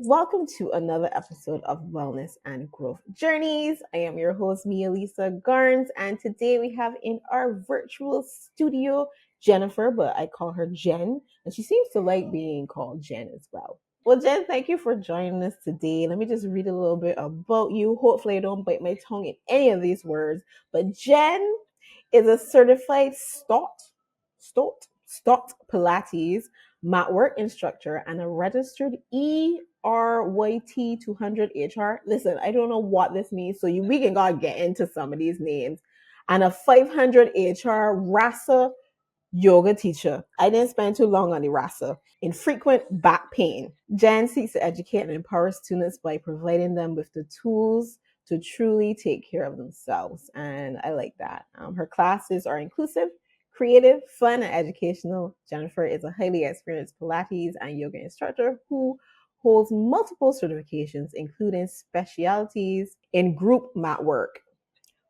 welcome to another episode of Wellness and Growth Journeys. I am your host, Mialisa Garnes, and today we have in our virtual studio Jennifer, but I call her Jen, and she seems to like being called Jen as well. Well, Jen, thank you for joining us today. Let me just read a little bit about you. Hopefully, I don't bite my tongue in any of these words, but Jen is a certified Stott Pilates mat work instructor and a registered ERYT 200 HR. Listen, I don't know what this means, so we can go get into some of these names. And a 500 HR Rasa yoga teacher. I didn't spend too long on the Rasa. In frequent back pain, Jen seeks to educate and empower students by providing them with the tools to truly take care of themselves. And I like that. Her classes are inclusive, creative, fun, and educational. Jennifer is a highly experienced Pilates and yoga instructor who holds multiple certifications, including specialties in group mat work,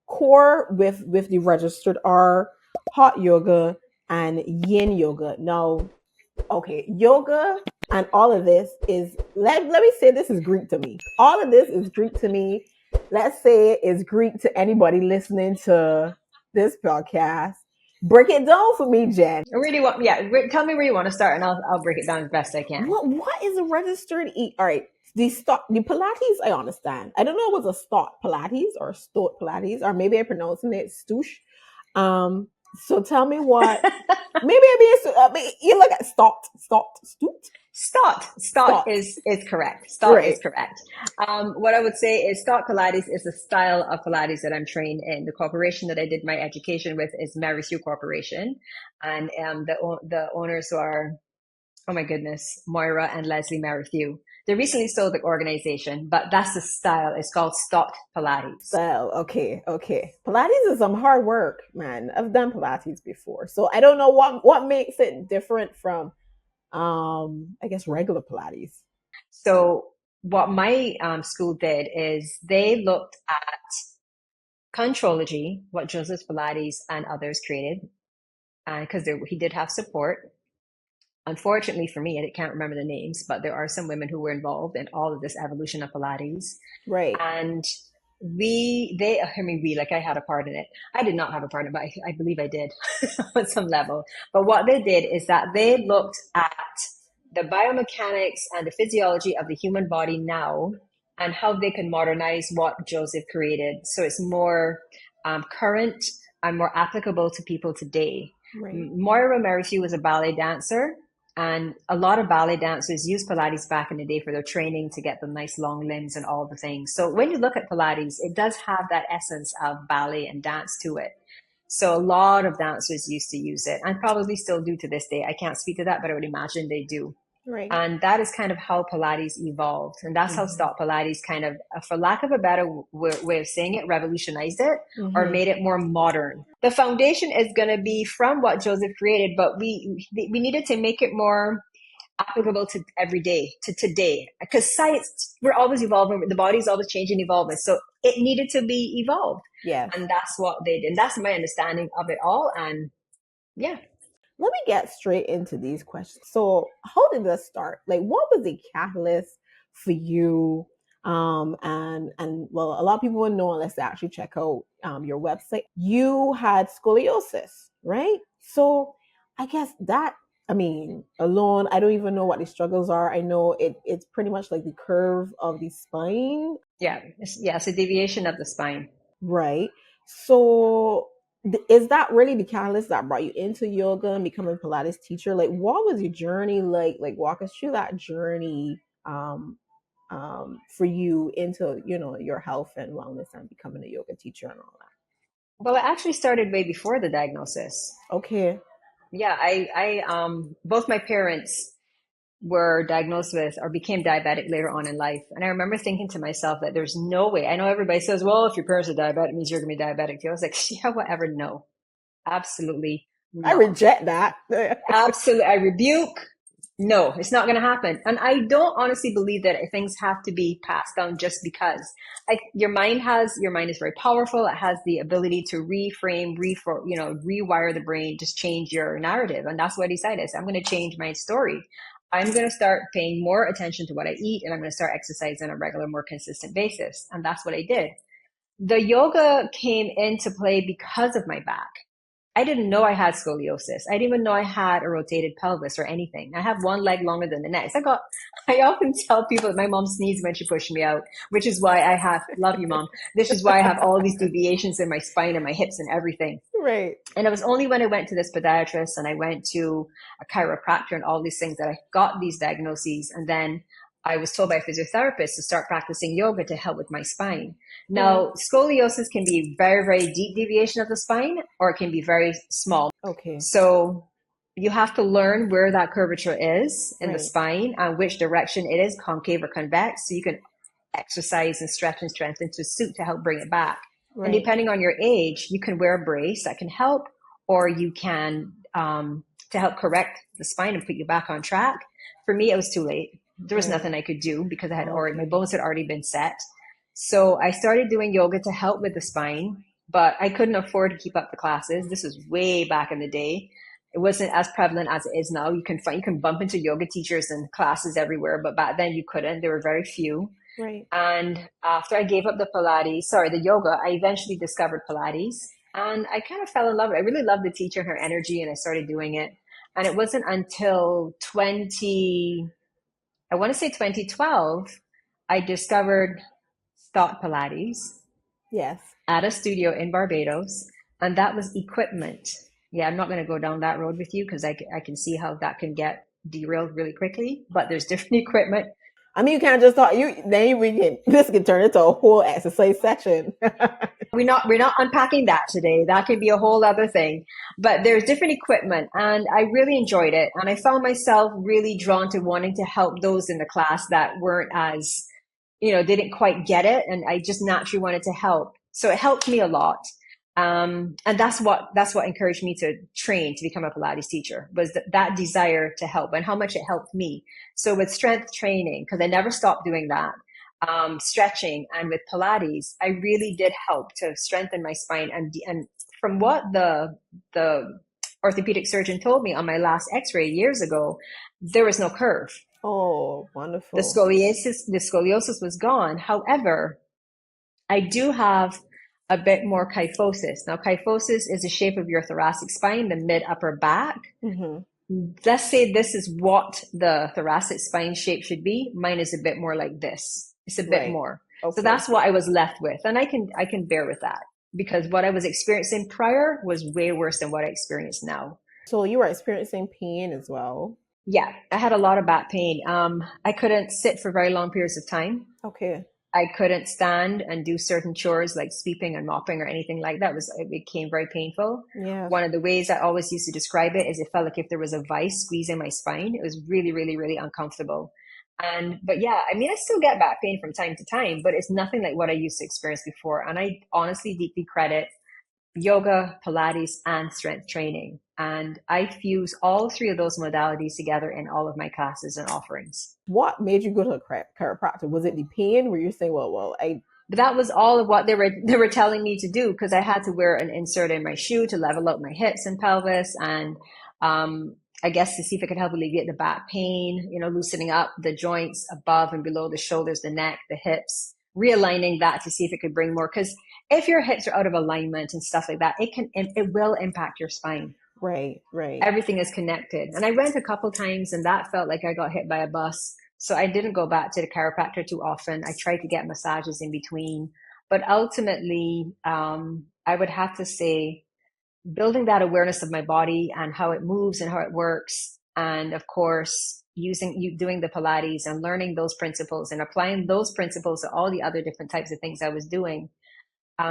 core with the registered R, hot yoga, and yin yoga. Now, okay, yoga and all of this is, let me say this is Greek to me. All of this is Greek to me. Let's say it's Greek to anybody listening to this podcast. Break it down for me, Jen. Tell me where you want to start and I'll break it down as best I can. What is a registered all right, the Pilates I understand. I don't know if it was a Stott Pilates or Stott Pilates, or maybe I'm pronouncing it stoosh. So tell me what. Maybe you look at Stott is correct. Right. Is correct. What I would say is Stott Pilates is the style of Pilates that I'm trained in. The corporation that I did my education with is Merrithew Corporation, and the owners are, oh my goodness, Moira and Leslie Merrithew. They recently sold the organization, but that's the style. It's called Stott Pilates. Style, okay. Pilates is some hard work, man. I've done Pilates before, so I don't know what makes it different from, I guess, regular Pilates. So what my school did is they looked at Contrology, what Joseph Pilates and others created, because he did have support. Unfortunately for me, I can't remember the names, but there are some women who were involved in all of this evolution of Pilates. Right. And I had a part in it. I did not have a part in it, but I believe I did on some level. But what they did is that they looked at the biomechanics and the physiology of the human body now and how they can modernize what Joseph created. So it's more current and more applicable to people today. Right. Moira Merrithew was a ballet dancer, and a lot of ballet dancers used Pilates back in the day for their training to get the nice long limbs and all the things. So when you look at Pilates, it does have that essence of ballet and dance to it. So a lot of dancers used to use it and probably still do to this day. I can't speak to that, but I would imagine they do. Right. And that is kind of how Pilates evolved. And that's how Stott Pilates kind of, for lack of a better way of saying it, revolutionized it or made it more modern. The foundation is going to be from what Joseph created, but we needed to make it more applicable to every day, to today. Because science, we're always evolving. The body's always changing, evolving. So it needed to be evolved. Yeah. And that's what they did. And that's my understanding of it all. And yeah. Let me get straight into these questions. So how did this start? Like, what was the catalyst for you? And well, a lot of people would know unless they actually check out your website. You had scoliosis, right? So I guess alone, I don't even know what the struggles are. I know it's pretty much like the curve of the spine. Yeah, it's a deviation of the spine. Right. So is that really the catalyst that brought you into yoga and becoming a Pilates teacher? Like, what was your journey like? Like, walk us through that journey for you into, your health and wellness and becoming a yoga teacher and all that. Well, it actually started way before the diagnosis. Okay. Yeah, I both my parents were diagnosed with or became diabetic later on in life. And I remember thinking to myself that there's no way. I know everybody says, well, if your parents are diabetic, it means you're going to be diabetic too. I was like, yeah, whatever. No, absolutely not. I reject that. Absolutely. I rebuke. No, it's not going to happen. And I don't honestly believe that things have to be passed down just because your mind is very powerful. It has the ability to reframe, rewire the brain, just change your narrative. And that's what I decided. So I'm going to change my story. I'm going to start paying more attention to what I eat, and I'm going to start exercising on a regular, more consistent basis. And that's what I did. The yoga came into play because of my back. I didn't know I had scoliosis. I didn't even know I had a rotated pelvis or anything. I have one leg longer than the next. I often tell people that my mom sneezed when she pushed me out, which is why I have, love you, mom. This is why I have all these deviations in my spine and my hips and everything. Right. And it was only when I went to this podiatrist and I went to a chiropractor and all these things that I got these diagnoses. And then I was told by a physiotherapist to start practicing yoga to help with my spine. Now, scoliosis can be very, very deep deviation of the spine, or it can be very small. Okay. So you have to learn where that curvature is in the Right. spine and which direction it is, concave or convex, so you can exercise and stretch and strengthen to suit to help bring it back. Right. And depending on your age, you can wear a brace that can help, or you can to help correct the spine and put you back on track. For me, it was too late. There was nothing I could do because I had already, my bones had already been set. So I started doing yoga to help with the spine, but I couldn't afford to keep up the classes. This was way back in the day. It wasn't as prevalent as it is now. You can bump into yoga teachers and classes everywhere, but back then you couldn't. There were very few. Right. And after I gave up the yoga, I eventually discovered Pilates, and I kind of fell in love with it. I really loved the teacher and her energy, and I started doing it. And it wasn't until I want to say 2012, I discovered Stott Pilates. Yes. At a studio in Barbados, and that was equipment. Yeah, I'm not going to go down that road with you because I can see how that can get derailed really quickly, but there's different equipment. I mean, you can't just talk. This can turn into a whole exercise section. We're not unpacking that today. That can be a whole other thing. But there's different equipment, and I really enjoyed it. And I found myself really drawn to wanting to help those in the class that weren't as, they didn't quite get it, and I just naturally wanted to help. So it helped me a lot. And that's what encouraged me to train to become a Pilates teacher, was that desire to help and how much it helped me. So with strength training, because I never stopped doing that, stretching, and with Pilates, I really did help to strengthen my spine. And from what the orthopedic surgeon told me on my last X-ray years ago, there was no curve. Oh, wonderful. The scoliosis was gone. However, I do have a bit more kyphosis. Now, kyphosis is the shape of your thoracic spine, the mid upper back. Mm-hmm. Let's say this is what the thoracic spine shape should be. Mine is a bit more like this. It's a bit more. Okay. So that's what I was left with. And I can bear with that, because what I was experiencing prior was way worse than what I experience now. So you were experiencing pain as well? Yeah, I had a lot of back pain. I couldn't sit for very long periods of time. Okay. I couldn't stand and do certain chores like sweeping and mopping or anything like that. It became very painful. Yeah. One of the ways I always used to describe it is it felt like if there was a vice squeezing my spine. It was really, really, really uncomfortable. But yeah, I mean, I still get back pain from time to time, but it's nothing like what I used to experience before. And I honestly deeply credit yoga, Pilates, and strength training. And I fuse all three of those modalities together in all of my classes and offerings. What made you go to a chiropractor? Was it the pain? Were you saying, But that was all of what they were telling me to do, because I had to wear an insert in my shoe to level out my hips and pelvis, and I guess to see if it could help alleviate the back pain, loosening up the joints above and below the shoulders, the neck, the hips, realigning that to see if it could bring more. Because if your hips are out of alignment and stuff like that, it will impact your spine. Right. Everything is connected. And I went a couple times, and that felt like I got hit by a bus. So I didn't go back to the chiropractor too often. I tried to get massages in between. But ultimately, I would have to say, building that awareness of my body and how it moves and how it works. And of course, doing the Pilates and learning those principles and applying those principles to all the other different types of things I was doing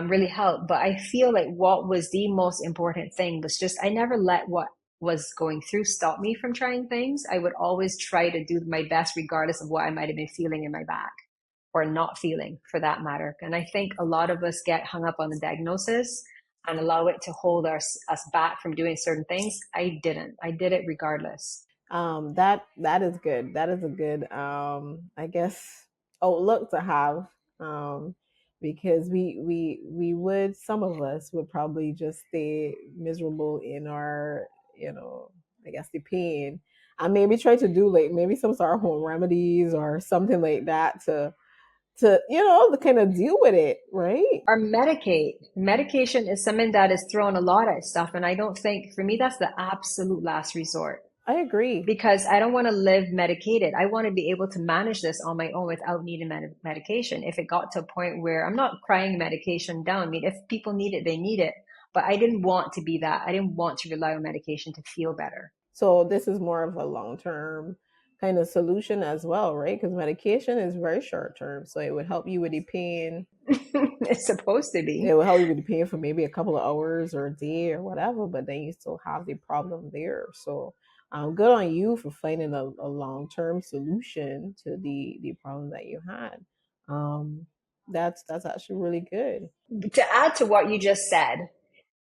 really helped. But I feel like what was the most important thing was just, I never let what was going through stop me from trying things. I would always try to do my best regardless of what I might have been feeling in my back, or not feeling for that matter. And I think a lot of us get hung up on the diagnosis and allow it to hold us back from doing certain things. I didn't. I did it regardless. That is good. That is a good I guess outlook to have. Because some of us would probably just stay miserable in our, I guess the pain, and maybe try to do like maybe some sort of home remedies or something like that to to kind of deal with it, right? Or medicate. Medication is something that is thrown a lot at stuff. And I don't think, for me, that's the absolute last resort. I agree. Because I don't want to live medicated. I want to be able to manage this on my own without needing medication. If it got to a point where I'm not crying medication down, I mean, if people need it, they need it. But I didn't want to be that. I didn't want to rely on medication to feel better. So this is more of a long-term kind of solution as well, right? Because medication is very short-term, so it would help you with the pain. It's supposed to be. It will help you with the pain for maybe a couple of hours or a day or whatever, but then you still have the problem there. So good on you for finding a long-term solution to the problem that you had. That's actually really good. To add to what you just said,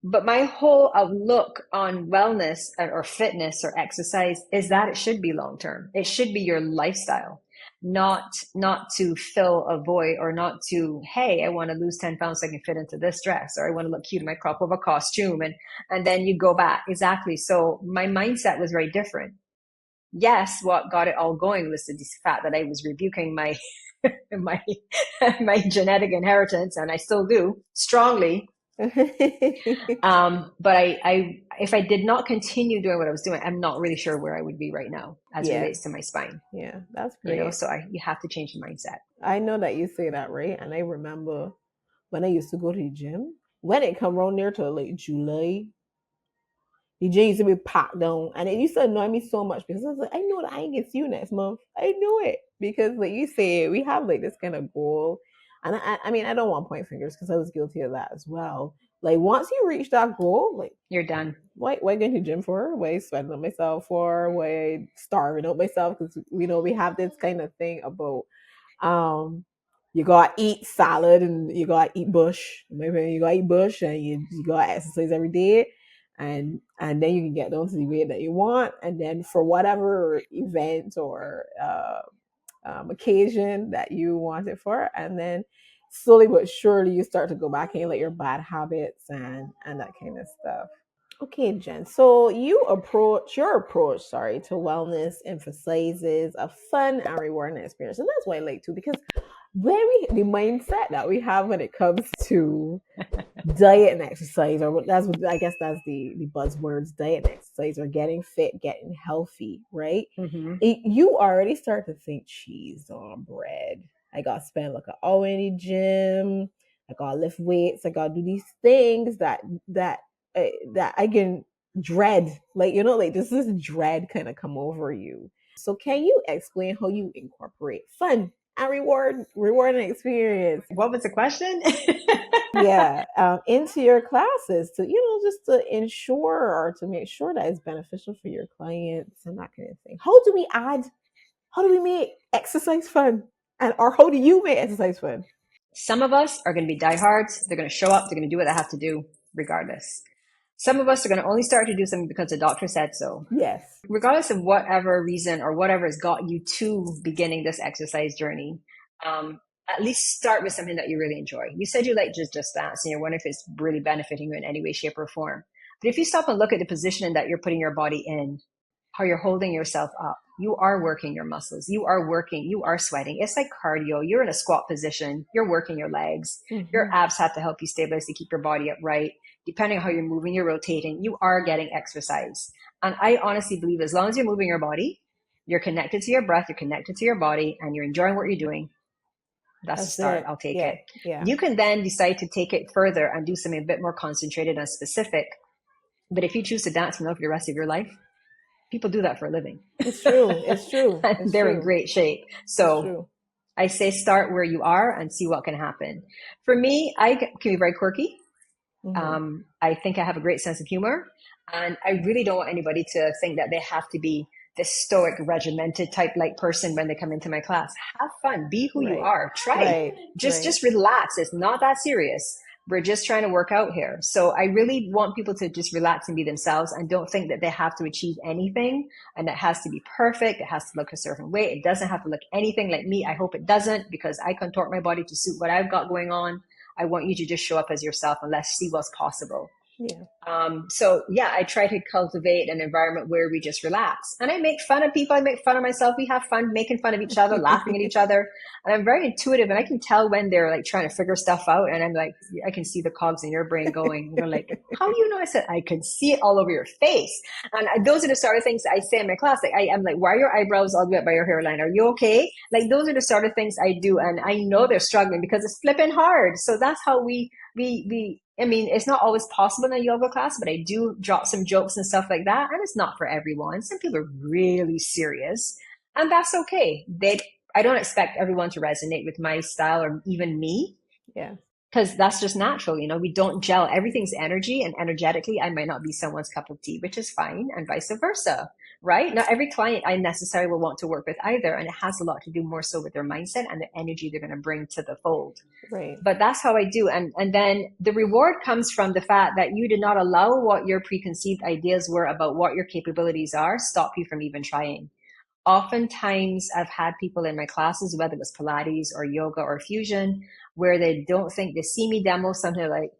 but my whole outlook on wellness or fitness or exercise is that it should be long term. It should be your lifestyle, not to fill a void, or not to, hey, I want to lose 10 pounds so I can fit into this dress, or I want to look cute in my crop of a costume, and then you go back. Exactly. So my mindset was very different. Yes, what got it all going was the fact that I was rebuking my my my genetic inheritance, and I still do strongly. But I if I did not continue doing what I was doing, I'm not really sure where I would be right now as Yeah. relates to my spine. Yeah, that's great. So you have to change the mindset. I know that you say that, right? And I remember when I used to go to the gym, when it come around there to like July, the gym used to be packed down, and it used to annoy me so much because I was like, I know that I ain't get you next month. I knew it because, like you say, we have like this kind of goal, and I mean, I don't want point fingers because I was guilty of that as well. Like once you reach that goal, like you're done. Why going to the gym for? Why sweating on myself for? Why starving out myself? Because we have this kind of thing about you gotta eat salad and you gotta eat bush. Maybe you gotta eat bush and you gotta exercise every day, and then you can get down to the weight that you want, and then for whatever event or occasion that you want it for, and then slowly but surely you start to go back in like your bad habits and that kind of stuff. Okay, Jen. So your approach, to wellness emphasizes a fun and rewarding experience, and that's why I like to, because the mindset that we have when it comes to diet and exercise, or that's what I guess that's the buzzwords: diet and exercise, or getting fit, getting healthy, right? Mm-hmm. You already start to think cheese on bread. I gotta spend like an hour in the gym. I gotta lift weights. I gotta do these things that I can dread. Like like this is dread kind of come over you. So can you explain how you incorporate fun and rewarding experience? What was the question? Yeah, into your classes to just to ensure or to make sure that it's beneficial for your clients and that kind of thing. How do we make exercise fun, or how do you make exercise fun? Some of us are going to be diehards. They're going to show up. They're going to do what they have to do regardless. Some of us are going to only start to do something because the doctor said so. Yes. Regardless of whatever reason or whatever has got you to beginning this exercise journey, at least start with something that you really enjoy. You said you like just dance, and you're wondering if it's really benefiting you in any way, shape, or form. But if you stop and look at the position that you're putting your body in, how you're holding yourself up, you are working your muscles. You are sweating. It's like cardio. You're in a squat position. You're working your legs. Mm-hmm. Your abs have to help you stabilize to keep your body upright. Depending on how you're moving, you're rotating. You are getting exercise. And I honestly believe as long as you're moving your body, you're connected to your breath, you're connected to your body, and you're enjoying what you're doing, that's a start. I'll take it. Yeah. You can then decide to take it further and do something a bit more concentrated and specific. But if you choose to dance for the rest of your life, people do that for a living. It's true. It's true. And they're in great shape. So I say start where you are and see what can happen. For me, I can be very quirky. Mm-hmm. I think I have a great sense of humor. And I really don't want anybody to think that they have to be this stoic, regimented type like person when they come into my class. Have fun. Be who you are. Try. Just relax. It's not that serious. We're just trying to work out here. So I really want people to just relax and be themselves and don't think that they have to achieve anything and it has to be perfect. It has to look a certain way. It doesn't have to look anything like me. I hope it doesn't, because I contort my body to suit what I've got going on. I want you to just show up as yourself and let's see what's possible. Yeah. So yeah, I try to cultivate an environment where we just relax. And I make fun of people. I make fun of myself. We have fun making fun of each other, laughing at each other. And I'm very intuitive and I can tell when they're like trying to figure stuff out. And I'm like, I can see the cogs in your brain going. They're like, how do you know? I said, I can see it all over your face. And those are the sort of things I say in my class. Like I'm like, why are your eyebrows all the way up by your hairline? Are you okay? Like those are the sort of things I do. And I know they're struggling because it's flipping hard. So that's how we I mean, it's not always possible in a yoga class, but I do drop some jokes and stuff like that. And it's not for everyone. Some people are really serious and that's okay. I don't expect everyone to resonate with my style or even me. Yeah. Because that's just natural, we don't gel. Everything's energy, and energetically, I might not be someone's cup of tea, which is fine, and vice versa, right? Not every client I necessarily will want to work with either, and it has a lot to do more so with their mindset and the energy they're going to bring to the fold. Right. But that's how I do, and then the reward comes from the fact that you did not allow what your preconceived ideas were about what your capabilities are stop you from even trying. Oftentimes I've had people in my classes, whether it was Pilates or yoga or fusion, where they don't think they see me demo something like,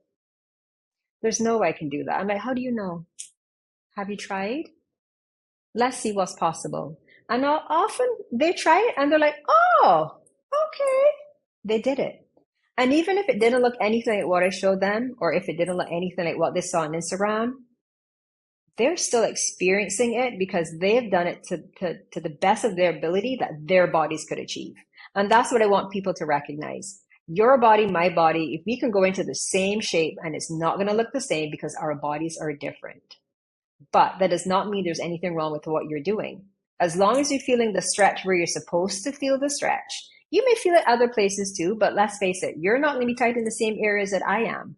there's no way I can do that. I'm like, how do you know? Have you tried? Let's see what's possible. And often they try it and they're like, oh, okay. They did it. And even if it didn't look anything like what I showed them, or if it didn't look anything like what they saw on Instagram, they're still experiencing it because they've done it to the best of their ability that their bodies could achieve. And that's what I want people to recognize. Your body, my body, if we can go into the same shape and it's not going to look the same because our bodies are different. But that does not mean there's anything wrong with what you're doing. As long as you're feeling the stretch where you're supposed to feel the stretch, you may feel it other places too, but let's face it, you're not going to be tight in the same areas that I am.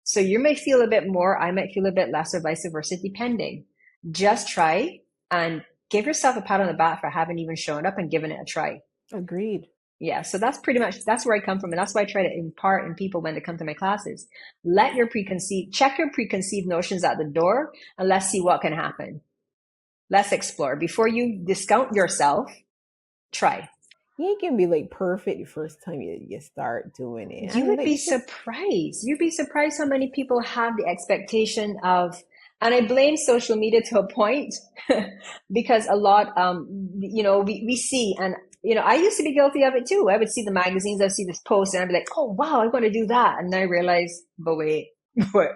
So you may feel a bit more, I might feel a bit less, or vice versa, depending. Just try and give yourself a pat on the back for having even shown up and given it a try. Agreed. Yeah, so that's where I come from. And that's why I try to impart in people when they come to my classes. Check your preconceived notions at the door and let's see what can happen. Let's explore. Before you discount yourself, try. Yeah, it can be like perfect the first time you start doing it. You And would like be surprised. You'd be surprised how many people have the expectation of, and I blame social media to a point because a lot, we see, and I used to be guilty of it too. I would see the magazines, I'd see this post, and I'd be like, "Oh wow, I want to do that," and then I realized, but wait, what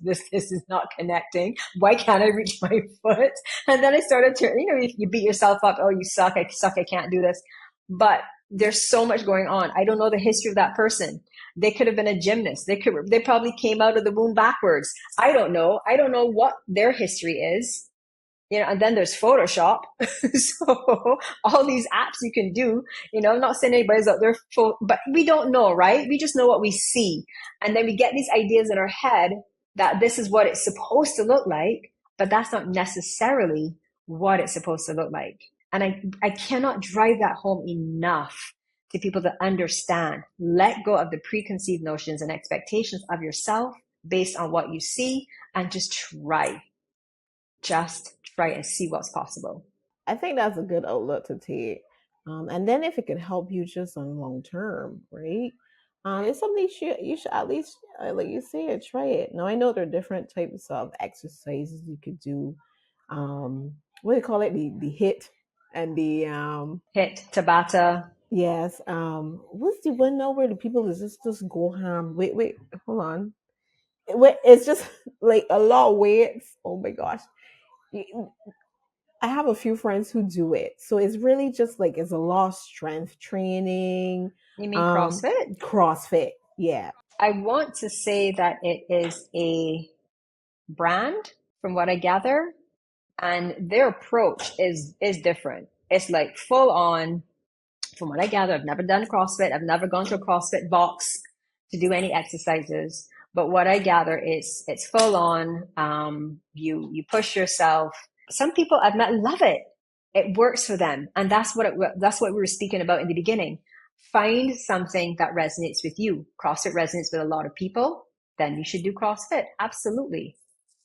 this is not connecting. Why can't I reach my foot? And then I started to, you beat yourself up. Oh, you suck! I suck! I can't do this. But there's so much going on. I don't know the history of that person. They could have been a gymnast. They probably came out of the womb backwards. I don't know. I don't know what their history is. And then there's Photoshop. So all these apps you can do, I'm not saying anybody's out there, but we don't know, right? We just know what we see. And then we get these ideas in our head that this is what it's supposed to look like, but that's not necessarily what it's supposed to look like. And I cannot drive that home enough to people to understand. Let go of the preconceived notions and expectations of yourself based on what you see and just try. Just try and see what's possible. I think that's a good outlook to take. And then if it can help you just on long term, right? It's something you should at least, like you said, try it. Now I know there are different types of exercises you could do. What do you call it? The hit and the Hit Tabata. yes. What's the one now where the people is just go ham? Wait, hold on. Wait, it's just like a lot of weights. Oh my gosh. I have a few friends who do it. So it's really just like it's a lot of strength training. You mean CrossFit? CrossFit. Yeah. I want to say that it is a brand from what I gather, and their approach is different. It's like full on, from what I gather. I've never done CrossFit. I've never gone to a CrossFit box to do any exercises. But what I gather is it's full on. You push yourself. Some people I've met love it. It works for them, and that's what we were speaking about in the beginning. Find something that resonates with you. CrossFit resonates with a lot of people. Then you should do CrossFit. Absolutely.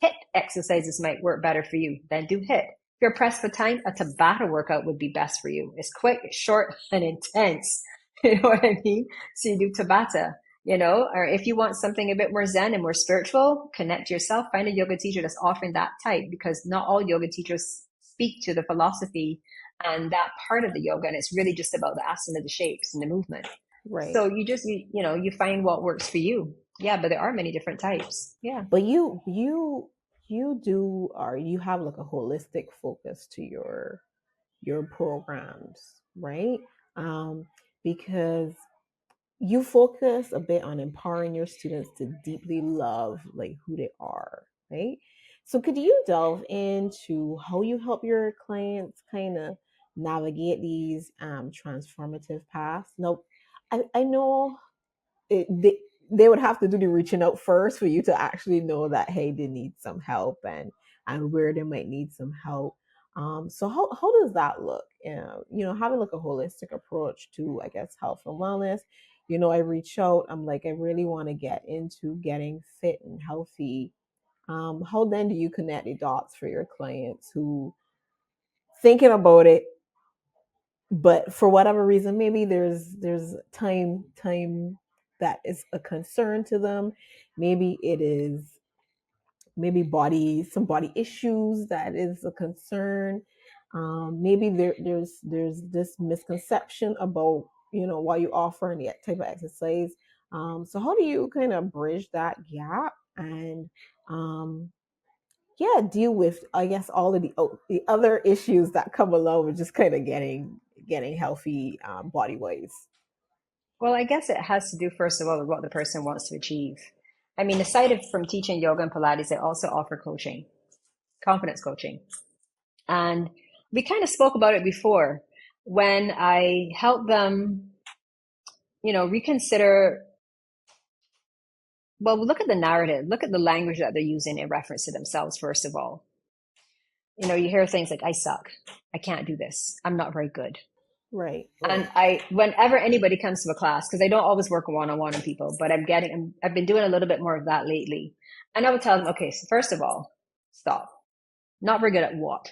HIIT exercises might work better for you. Then do HIIT. If you're pressed for time, a Tabata workout would be best for you. It's quick, it's short, and intense. You know what I mean? So you do Tabata. or if you want something a bit more zen and more spiritual, connect to yourself, find a yoga teacher that's offering that type, because not all yoga teachers speak to the philosophy and that part of the yoga. And it's really just about the asana, the shapes and the movement. Right. So you find what works for you. Yeah, but there are many different types. Yeah. But you do, or you have like a holistic focus to your programs, right? Because you focus a bit on empowering your students to deeply love like who they are, right? So could you delve into how you help your clients kind of navigate these transformative paths? Now, I know they would have to do the reaching out first for you to actually know that, hey, they need some help, and where they might need some help. So how does that look? Having like a holistic approach to, I guess, health and wellness. I reach out, I'm like, I really want to get into getting fit and healthy. How then do you connect the dots for your clients who thinking about it, but for whatever reason, maybe there's time that is a concern to them. Maybe it is, maybe some body issues that is a concern. Maybe there's this misconception about why you offer any type of exercise. So how do you kind of bridge that gap and yeah, deal with, I guess, all of the other issues that come along with just kind of getting healthy body wise? Well, I guess it has to do, first of all, with what the person wants to achieve. I mean, aside from teaching yoga and Pilates, they also offer coaching, confidence coaching. And we kind of spoke about it before when I help them, reconsider. Well, look at the narrative, look at the language that they're using in reference to themselves, first of all. You hear things like, I suck, I can't do this, I'm not very good. Right. And whenever anybody comes to a class, because I don't always work one-on-one on people, but I've been doing a little bit more of that lately. And I would tell them, okay, so first of all, stop. Not very good at what?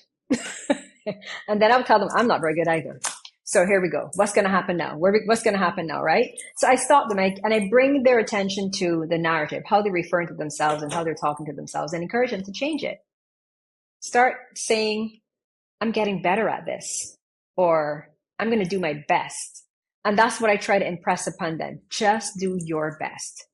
And then I would tell them, I'm not very good either. So here we go. What's going to happen now? What's going to happen now, right? So I stop them and I bring their attention to the narrative, how they're referring to themselves and how they're talking to themselves, and encourage them to change it. Start saying, I'm getting better at this, or I'm going to do my best. And that's what I try to impress upon them. Just do your best.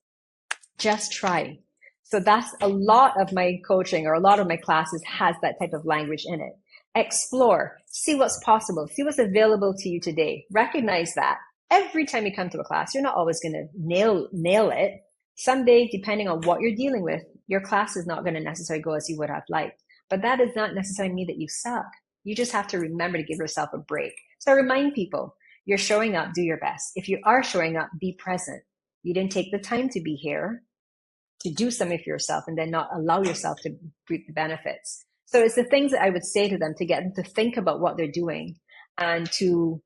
Just try. So that's a lot of my coaching, or a lot of my classes has that type of language in it. Explore, see what's possible, see what's available to you today. Recognize that every time you come to a class, you're not always going to nail it. Some days, depending on what you're dealing with, your class is not going to necessarily go as you would have liked. But that does not necessarily mean that you suck. You just have to remember to give yourself a break. So I remind people, you're showing up, do your best. If you are showing up, be present. You didn't take the time to be here to do something for yourself and then not allow yourself to reap the benefits. So it's the things that I would say to them to get them to think about what they're doing and to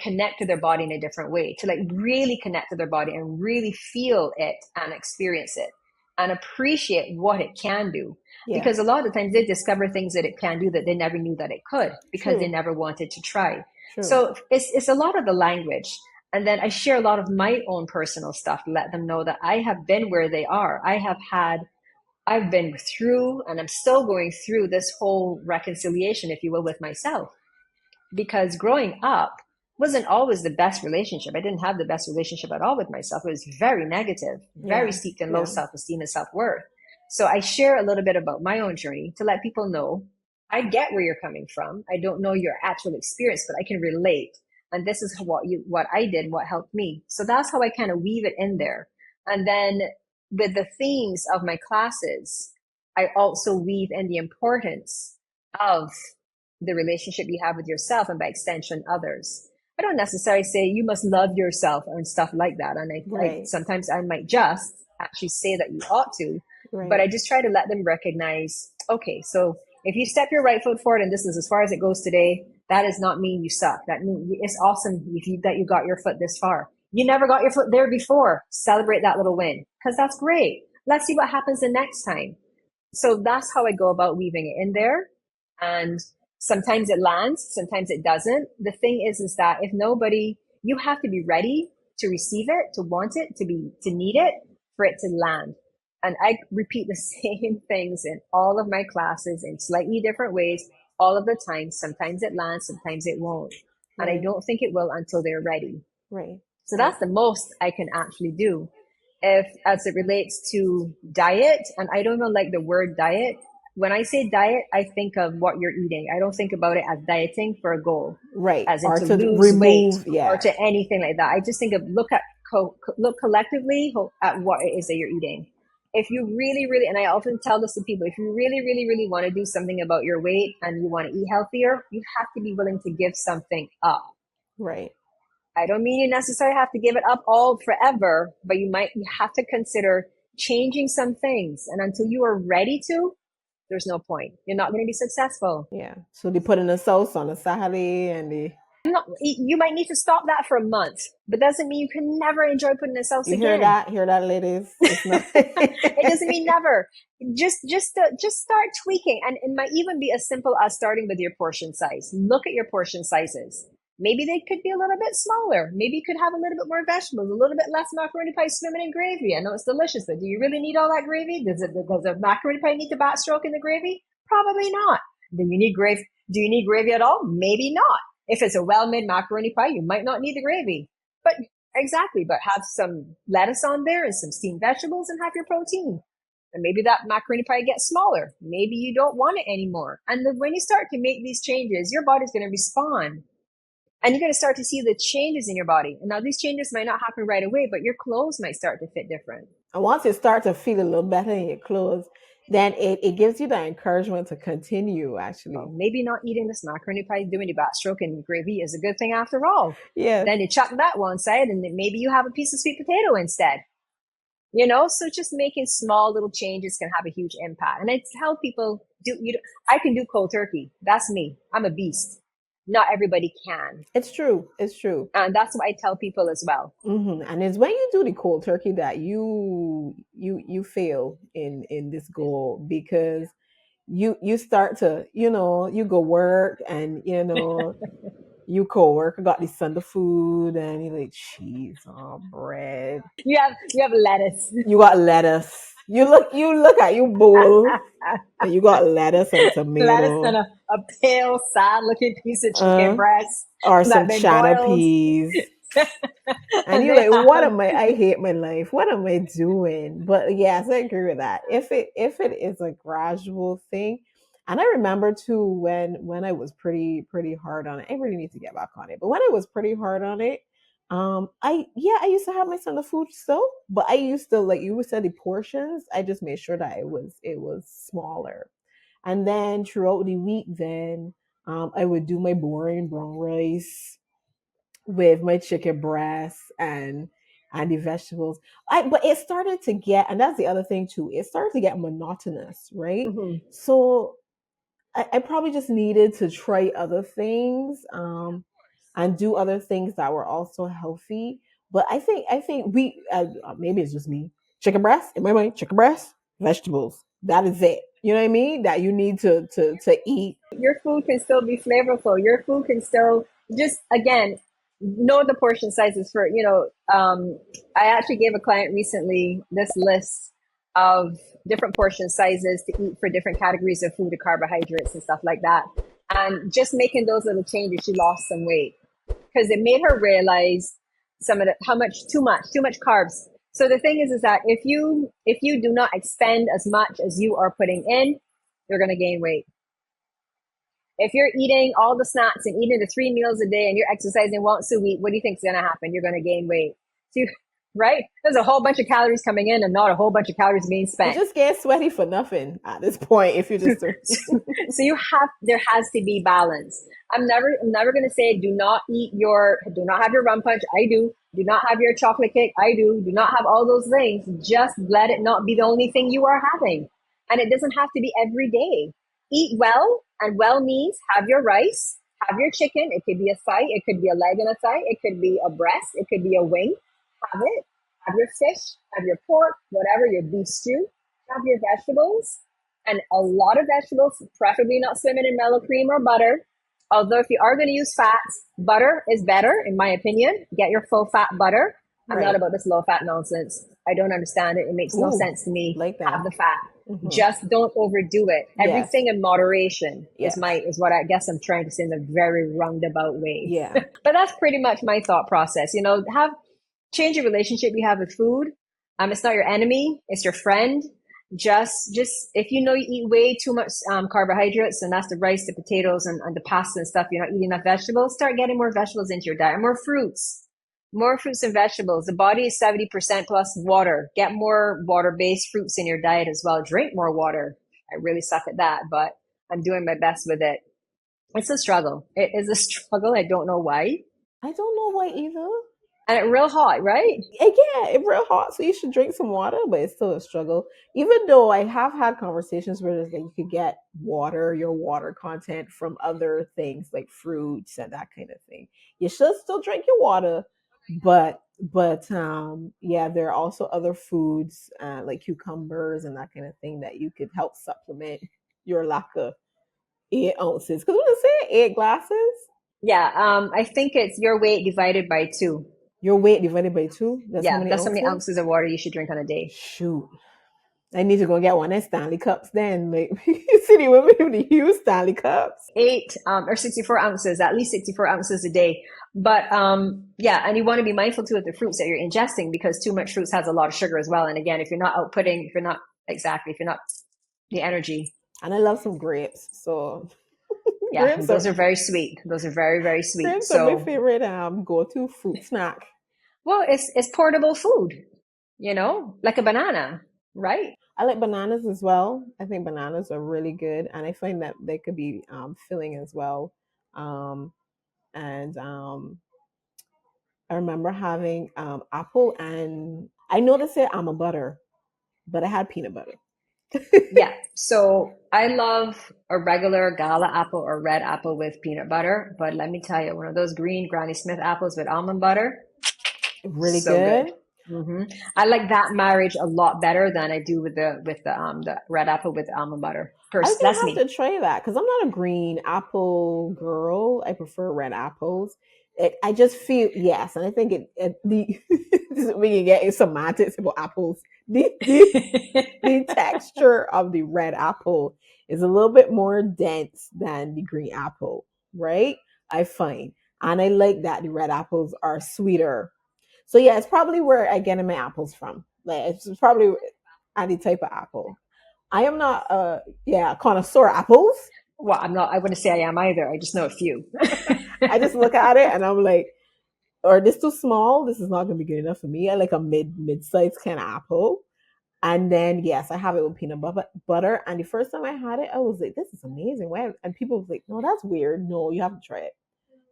connect to their body in a different way, to like really connect to their body and really feel it and experience it and appreciate what it can do. Yeah. Because a lot of the times they discover things that it can do that they never knew that it could, because they never wanted to try. True. So it's a lot of the language. And then I share a lot of my own personal stuff to let them know that I have been where they are. I've been through, and I'm still going through this whole reconciliation, if you will, with myself. Because growing up wasn't always the best relationship. I didn't have the best relationship at all with myself. It was very negative, very steeped in low self-esteem and self-worth. So I share a little bit about my own journey to let people know I get where you're coming from. I don't know your actual experience, but I can relate. And this is what I did, what helped me. So that's how I kind of weave it in there. And then with the themes of my classes, I also weave in the importance of the relationship you have with yourself and by extension others. I don't necessarily say you must love yourself and stuff like that. And I sometimes I might just actually say that you ought to, but I just try to let them recognize, okay, so if you step your right foot forward and this is as far as it goes today, that does not mean you suck. That means it's awesome that you got your foot this far. You never got your foot there before. Celebrate that little win, because that's great. Let's see what happens the next time. So that's how I go about weaving it in there. And sometimes it lands, sometimes it doesn't. The thing is that if nobody, you have to be ready to receive it, to want it, to need it, for it to land. And I repeat the same things in all of my classes in slightly different ways all of the time. Sometimes it lands, sometimes it won't. And I Right. don't think it will until they're ready. Right. So that's the most I can actually do. If, as it relates to diet, and I don't even like the word diet. When I say diet, I think of what you're eating. I don't think about it as dieting for a goal, Right. as in Or to to lose weight remove, or yeah. to anything like that. I just think of look collectively at what it is that you're eating. If you really, really, and I often tell this to people, if you really, really, really want to do something about your weight and you want to eat healthier, you have to be willing to give something up. Right. I don't mean you necessarily have to give it up all forever, but you have to consider changing some things. And until you are ready to, there's no point. You're not going to be successful. Yeah. So they put in the sauce on the Sahali and You might need to stop that for a month, but doesn't mean you can never enjoy putting the sauce you hear again. that? Hear that, ladies? It's not. It doesn't mean never. Just start tweaking, and it might even be as simple as starting with your portion size. Look at your portion sizes. Maybe they could be a little bit smaller. Maybe you could have a little bit more vegetables, a little bit less macaroni pie swimming in gravy. I know it's delicious, but do you really need all that gravy? Does a macaroni pie need to backstroke in the gravy? Probably not. Do you need gravy? Do you need gravy at all? Maybe not. If it's a well-made macaroni pie, you might not need the gravy. But exactly, but have some lettuce on there and some steamed vegetables and have your protein. And maybe that macaroni pie gets smaller. Maybe you don't want it anymore. And when you start to make these changes, your body's going to respond. And you're going to start to see the changes in your body. And now these changes might not happen right away, but your clothes might start to fit different. And once you start to feel a little better in your clothes, then it gives you that encouragement to continue, actually. Well, maybe not eating this macaroni pie, doing the backstroke and gravy is a good thing after all. Yes. Then you chuck that one side and then maybe you have a piece of sweet potato instead. You know, so just making small little changes can have a huge impact. And I tell people, I can do cold turkey. That's me. I'm a beast. Not everybody can. It's true. It's true. And that's what I tell people as well. Mm-hmm. And it's when you do the cold turkey that you fail in this goal, because you start to, you go work and you co-worker got this Sunday food and you like cheese or bread. You have lettuce. You got lettuce. You look at your bowl and you got lettuce and tomato. Lettuce and a pale, sad-looking piece of chicken breast. Or some chana peas. And you're like, what am I hate my life. What am I doing? But yes, I agree with that. If it is a gradual thing. And I remember too when I was pretty hard on it. I really need to get back on it. But when I was pretty hard on it, I used to have my son the food still, but I used to, like you said, the portions, I just made sure that it was smaller. And then throughout the week, then I would do my boring brown rice with my chicken breast and the vegetables. But it started to get, and that's the other thing too, it started to get monotonous, right? Mm-hmm. So I probably just needed to try other things and do other things that were also healthy. But I think we maybe it's just me. Chicken breast in my mind, chicken breast, vegetables. That is it. You know what I mean? That you need to eat. Your food can still be flavorful. Your food can still just, again, know the portion sizes for, I actually gave a client recently this list of different portion sizes to eat for different categories of food, the carbohydrates and stuff like that. And just making those little changes, she lost some weight because it made her realize too much carbs. So the thing is that if you do not expend as much as you are putting in, you're going to gain weight. If you're eating all the snacks and eating the 3 meals a day and you're exercising once a week, what do you think is going to happen? You're going to gain weight. Right? There's a whole bunch of calories coming in and not a whole bunch of calories being spent. You just get sweaty for nothing at this point if you just So there has to be balance. I'm never going to say do not have your rum punch. I do. Do not have your chocolate cake. I do. Do not have all those things. Just let it not be the only thing you are having. And it doesn't have to be every day. Eat well, and well means have your rice, have your chicken. It could be a thigh. It could be a leg and a thigh. It could be a breast. It could be a wing. Have it. Have your fish, have your pork, whatever, your beef stew, have your vegetables, and a lot of vegetables, preferably not swimming in mellow cream or butter. Although if you are going to use fats, butter is better, in my opinion. Get your full fat butter. I'm not Right. about this low fat nonsense. I don't understand it. It makes no Ooh, sense to me. like Have that. the fat. Hmm. Just don't overdo it. Yes. Everything in moderation Yes. is what I guess I'm trying to say in a very roundabout way. Yeah. But that's pretty much my thought process. You know, have change your relationship you have with food. It's not your enemy, it's your friend. Just if you know you eat way too much carbohydrates, and that's the rice, the potatoes, and the pasta and stuff, you're not eating enough vegetables, start getting more vegetables into your diet, more fruits and vegetables. The body is 70% plus water. Get more water-based fruits in your diet as well. Drink more water. I really suck at that, but I'm doing my best with it. It's a struggle. It is a struggle. I don't know why. I don't know why either. And it's real hot, right? Yeah, it's real hot, so you should drink some water, but it's still a struggle. Even though I have had conversations where there's like you could get water, your water content from other things like fruits and that kind of thing. You should still drink your water, but yeah, there are also other foods like cucumbers and that kind of thing that you could help supplement your lack of 8 ounces. Because what I say, 8 glasses, Yeah, I think it's your weight divided by two. your weight divided by two. That's how Yeah, many that's how many ounces? ounces of water you should drink on a day. Shoot. I need to go get one of Stanley cups then. Like you see the women with the huge Stanley cups. Eight or 64 ounces, at least 64 ounces a day. But yeah, and you want to be mindful too of the fruits that you're ingesting, because too much fruits has a lot of sugar as well. And again, if you're not outputting, if you're not the energy. And I love some grapes. So Yeah, grapes those are are very sweet. Those are very, very sweet. grapes are my So, favorite go to fruit snack. well, it's portable food, like a banana, right? I like bananas as well. I think bananas are really good, and I find that they could be filling as well. Um, and I remember having apple, and I know they say almond butter, but I had peanut butter. Yeah. So I love a regular gala apple or red apple with peanut butter. But let me tell you, one of those green Granny Smith apples with almond butter, Really so good. good. I like that marriage a lot better than I do with the red apple with almond butter. I'm First, gonna that's have me. to try that because I'm not a green apple girl. I prefer red apples. I just feel yes, and I think the we can get semantics about apples. The texture of the red apple is a little bit more dense than the green apple, right? I find, and I like that the red apples are sweeter. So yeah, it's probably where I get my apples from. Like it's probably any type of apple. I am not connoisseur apples. Well, I'm not. I wouldn't say I am either. I just know a few. I just look at it and I'm like, or this too small. This is not gonna be good enough for me. I like a mid-sized kind of apple. And then yes, I have it with peanut butter. And the first time I had it, I was like, "This is amazing." Why? And people was like, "No, that's weird. No, you have to try it,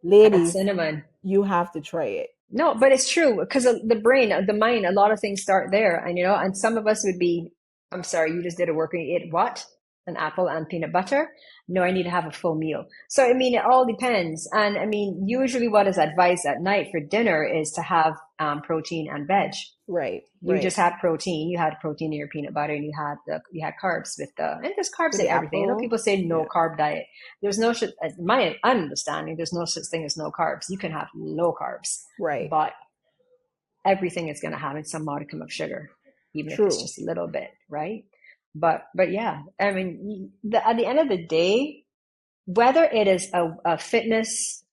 Add ladies. cinnamon. You have to try it." No, but it's true because the brain, the mind, a lot of things start there. And, and some of us would be, I'm sorry, you just did a work and you ate what? An apple and peanut butter? No, I need to have a full meal. So, I mean, it all depends. And I mean, usually what is advised at night for dinner is to have protein and veg. Right, You right. just had protein. You had protein in your peanut butter, and you had carbs and there's carbs With in the everything. apple, People say no yeah, carb diet. There's no such, my understanding, there's no such thing as no carbs. You can have low carbs, right. but everything is going to have some modicum of sugar, even if it's True. just a little bit, right? But yeah, I mean, at the end of the day, whether it is a fitness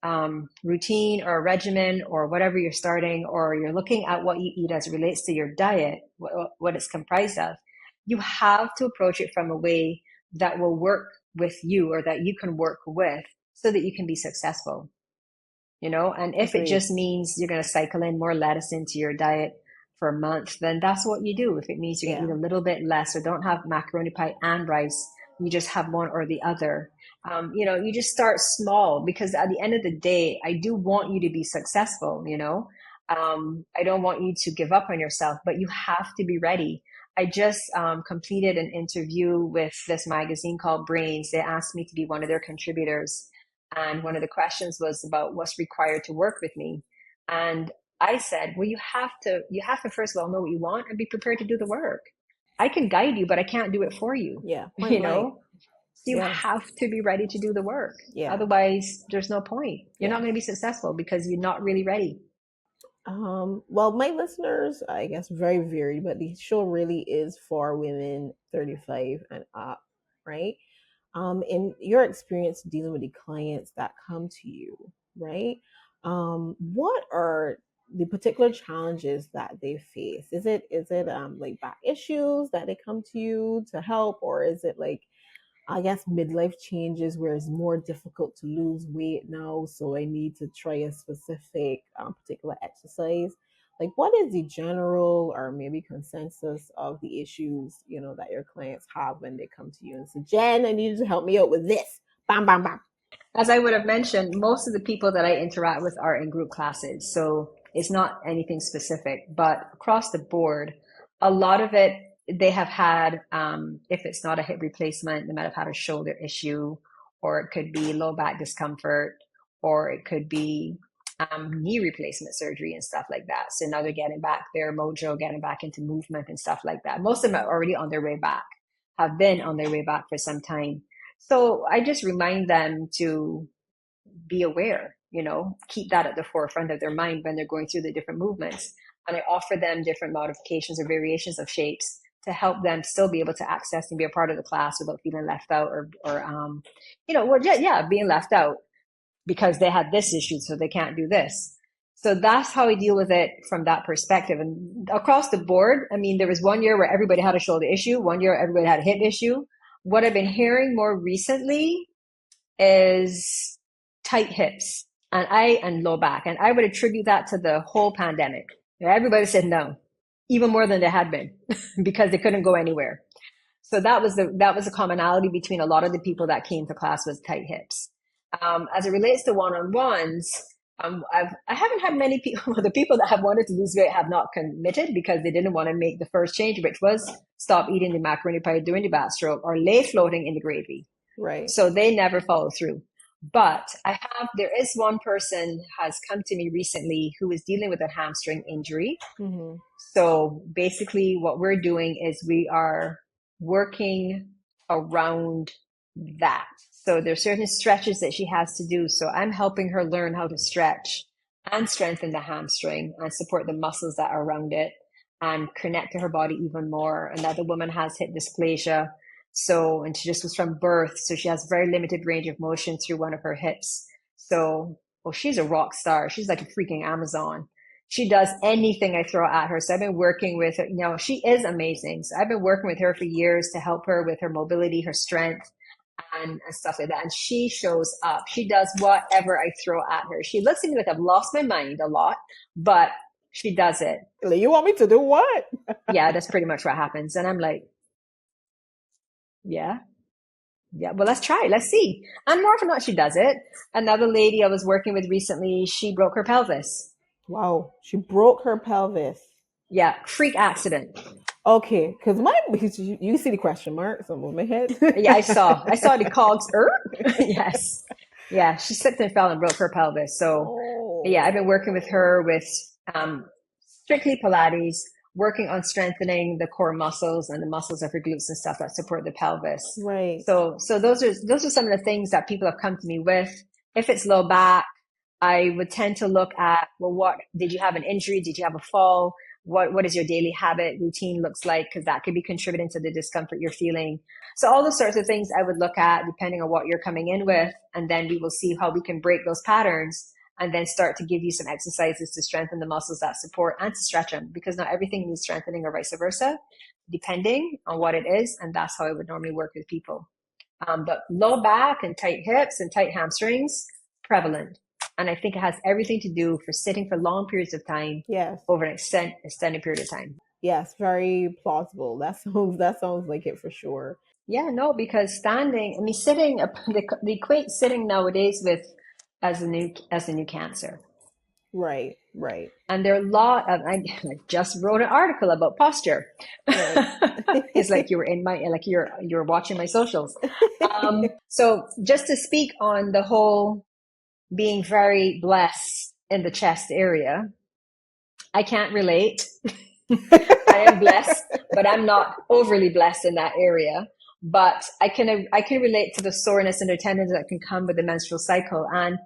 routine or a regimen or whatever you're starting, or you're looking at what you eat as it relates to your diet, what it's comprised of, you have to approach it from a way that will work with you or that you can work with so that you can be successful. And if it Agreed. just means you're going to cycle in more lettuce into your diet for a month, then that's what you do. If it means you're going to Yeah, eat a little bit less or don't have macaroni pie and rice, you just have one or the other. You just start small, because at the end of the day, I do want you to be successful. I don't want you to give up on yourself, but you have to be ready. I just completed an interview with this magazine called Brains. They asked me to be one of their contributors, and one of the questions was about what's required to work with me. And I said, well, you have to first of all know what you want and be prepared to do the work. I can guide you, but I can't do it for you, yeah. Point you blank. know? So you Yes. have to be ready to do the work. Yeah. Otherwise, there's no point. You're not Yeah. going to be successful because you're not really ready. Well, my listeners, I guess, very varied, but the show really is for women 35 and up, right? In your experience dealing with the clients that come to you, right? What are the particular challenges that they face? Is it like back issues that they come to you to help, or is it like, I guess, midlife changes where it's more difficult to lose weight now, so I need to try a specific particular exercise? Like, what is the general or maybe consensus of the issues that your clients have when they come to you and say, Jen, I need you to help me out with this? Bam, bam, bam. As I would have mentioned, most of the people that I interact with are in group classes. So it's not anything specific, but across the board, a lot of it, they have had, if it's not a hip replacement, they might have had a shoulder issue, or it could be low back discomfort, or it could be knee replacement surgery and stuff like that. So now they're getting back their mojo, getting back into movement and stuff like that. Most of them are already on their way back, have been on their way back for some time. So I just remind them to be aware, keep that at the forefront of their mind when they're going through the different movements. And I offer them different modifications or variations of shapes to help them still be able to access and be a part of the class without feeling left out being left out because they had this issue, so they can't do this. So that's how I deal with it from that perspective. And across the board, I mean, there was one year where everybody had a shoulder issue, one year everybody had a hip issue. What I've been hearing more recently is tight hips and low back. And I would attribute that to the whole pandemic. Everybody said no, even more than they had been because they couldn't go anywhere. So that was a commonality between a lot of the people that came to class was tight hips. As it relates to one-on-ones, I haven't had many people, the people that have wanted to lose weight have not committed because they didn't want to make the first change, which was stop eating the macaroni pie during the backstroke or lay floating in the gravy. Right. So they never follow through. But there is one person has come to me recently who is dealing with a hamstring injury. Mm-hmm. So basically what we're doing is we are working around that. So there's certain stretches that she has to do. So I'm helping her learn how to stretch and strengthen the hamstring and support the muscles that are around it and connect to her body even more. Another woman has hip dysplasia. So, and she just was from birth. So she has very limited range of motion through one of her hips. So, well, she's a rock star. She's like a freaking Amazon. She does anything I throw at her. So I've been working with her. She is amazing. So I've been working with her for years to help her with her mobility, her strength, and stuff like that. And she shows up. She does whatever I throw at her. She looks at me like I've lost my mind a lot, but she does it. You want me to do what? Yeah, that's pretty much what happens. And I'm like, yeah, well, let's try it. Let's see. And more often than not, she does it. Another lady I was working with recently, she broke her pelvis. Wow, she broke her pelvis. Yeah, freak accident. Okay, because you see the question marks on my head. Yeah, I saw the cogs. Yes. Yeah, she slipped and fell and broke her pelvis. So yeah, I've been working with her with strictly Pilates, working on strengthening the core muscles and the muscles of her glutes and stuff that support the pelvis. Right. So those are some of the things that people have come to me with. If it's low back, I would tend to look at, well, what did you have an injury? Did you have a fall? What is your daily habit routine looks like? Because that could be contributing to the discomfort you're feeling. So all those sorts of things I would look at depending on what you're coming in with. And then we will see how we can break those patterns and then start to give you some exercises to strengthen the muscles that support and to stretch them, because not everything needs strengthening or vice versa, depending on what it is. And that's how I would normally work with people. But low back and tight hips and tight hamstrings, prevalent. And I think it has everything to do for sitting for long periods of time. Yes. Over an extended period of time. Yes, very plausible. That sounds like it for sure. Yeah, no, because standing, I mean, sitting, they equate sitting nowadays with as a new cancer. Right. And there are a lot of, I just wrote an article about posture. Right. It's like you're watching my socials. So just to speak on the whole being very blessed in the chest area, I can't relate. I am blessed, but I'm not overly blessed in that area. but I can relate to the soreness and the tendons that can come with the menstrual cycle. And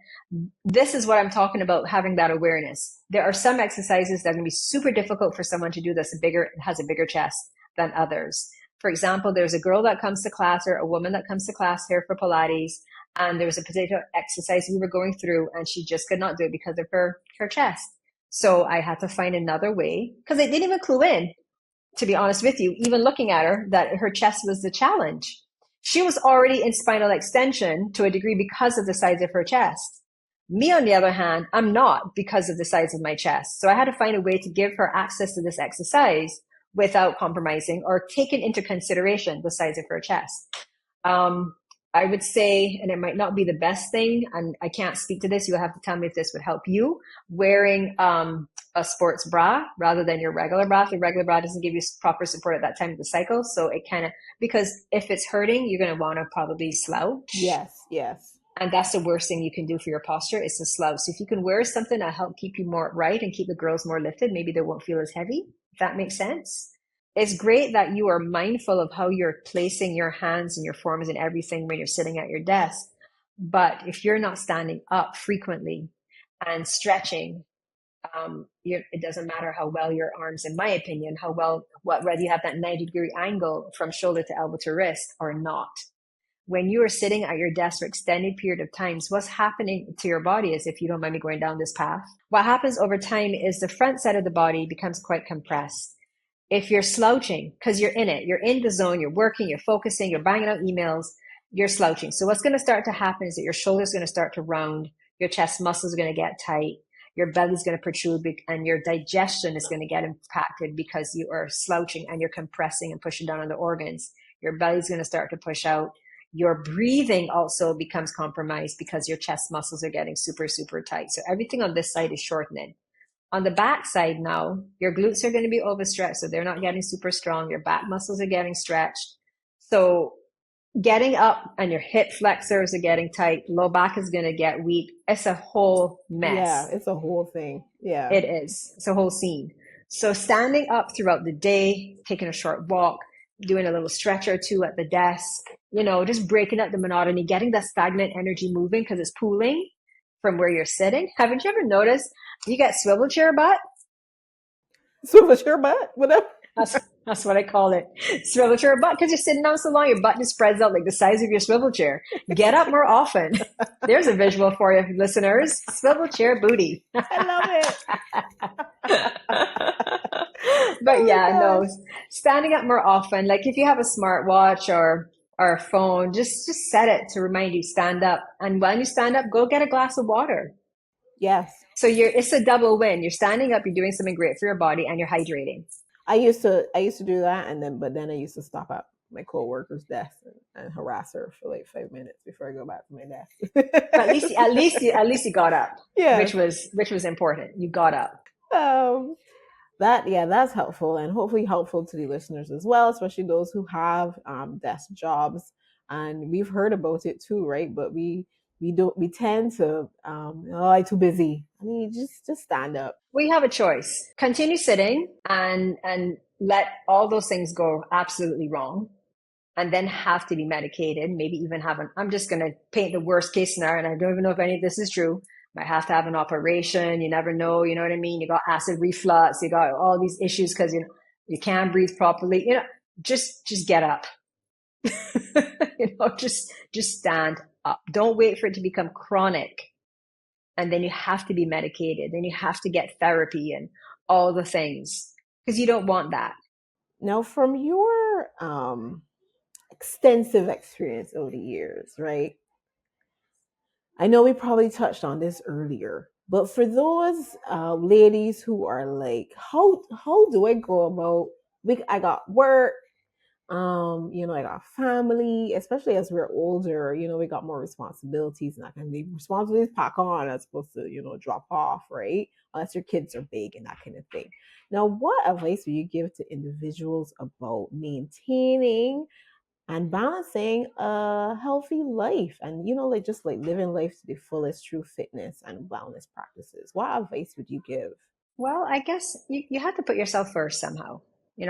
this is what I'm talking about, having that awareness. There are some exercises that are going to be super difficult for someone to do that's has a bigger chest than others. For example, there's a girl that comes to class, or a woman that comes to class here for Pilates, and there was a particular exercise we were going through, and she just could not do it because of her chest. So I had to find another way, because I didn't even clue in, to be honest with you, even looking at her, that her chest was the challenge. She was already in spinal extension to a degree because of the size of her chest. Me, on the other hand, I'm not, because of the size of my chest. So I had to find a way to give her access to this exercise without compromising or taking into consideration the size of her chest. I would say, and it might not be the best thing, and I can't speak to this, you'll have to tell me if this would help you, wearing a sports bra rather than your regular bra. The regular bra doesn't give you proper support at that time of the cycle. So it kind of, because if it's hurting, you're going to want to probably slouch. Yes, yes. And that's the worst thing you can do for your posture, is to slouch. So if you can wear something that help keep you more upright and keep the girls more lifted, maybe they won't feel as heavy, if that makes sense. It's great that you are mindful of how you're placing your hands and your forms and everything when you're sitting at your desk. But if you're not standing up frequently and stretching, it doesn't matter how well your arms, in my opinion, whether you have that 90-degree angle from shoulder to elbow to wrist or not. When you are sitting at your desk for extended period of times, what's happening to your body is, if you don't mind me going down this path, what happens over time is the front side of the body becomes quite compressed. If you're slouching, because you're in it, you're in the zone, you're working, you're focusing, you're banging out emails, you're slouching. So what's going to start to happen is that your shoulders are going to start to round, your chest muscles are going to get tight, your belly's going to protrude, and your digestion is going to get impacted because you are slouching and you're compressing and pushing down on the organs. Your belly's going to start to push out. Your breathing also becomes compromised because your chest muscles are getting super, super tight. So everything on this side is shortening. On the back side now, your glutes are going to be overstretched, so they're not getting super strong. Your back muscles are getting stretched. So getting up and your hip flexors are getting tight. Low back is going to get weak. It's a whole mess. Yeah, it's a whole thing. Yeah. It is. It's a whole scene. So standing up throughout the day, taking a short walk, doing a little stretch or two at the desk, just breaking up the monotony, getting that stagnant energy moving because it's pooling from where you're sitting. Haven't you ever noticed you get swivel chair butt? Swivel chair butt? Whatever. That's what I call it. Swivel chair butt, because you're sitting down so long, your butt just spreads out like the size of your swivel chair. Get up more often. There's a visual for you, listeners. Swivel chair booty. I love it. But yeah, no, standing up more often. Like if you have a smartwatch or a phone, just set it to remind you, stand up. And when you stand up, go get a glass of water. Yes. So it's a double win. You're standing up, you're doing something great for your body, and you're hydrating. I used to do that, but then I used to stop at my coworker's desk and harass her for like 5 minutes before I go back to my desk. But at least you got up. Yeah, which was important. You got up. That's helpful, and hopefully helpful to the listeners as well, especially those who have desk jobs. And we've heard about it too, right? But we tend to I'm too busy. I mean, just stand up. We have a choice. Continue sitting and let all those things go absolutely wrong, and then have to be medicated, maybe even I'm just going to paint the worst case scenario, and I don't even know if any of this is true. Might have to have an operation. You never know. You know what I mean? You got acid reflux. You got all these issues because you can't breathe properly. Just get up. Just stand up. Don't wait for it to become chronic. And then you have to be medicated. Then you have to get therapy and all the things, because you don't want that. Now, from your extensive experience over the years, right? I know we probably touched on this earlier, but for those ladies who are like, how do I go about? I got work, I got family, especially as we're older, we got more responsibilities, and that kind of thing. Responsibilities pack on as opposed to, drop off, right? Unless your kids are big and that kind of thing. Now, what advice would you give to individuals about maintaining and balancing a healthy life and, just like living life to the fullest through fitness and wellness practices? What advice would you give? Well, I guess you have to put yourself first somehow.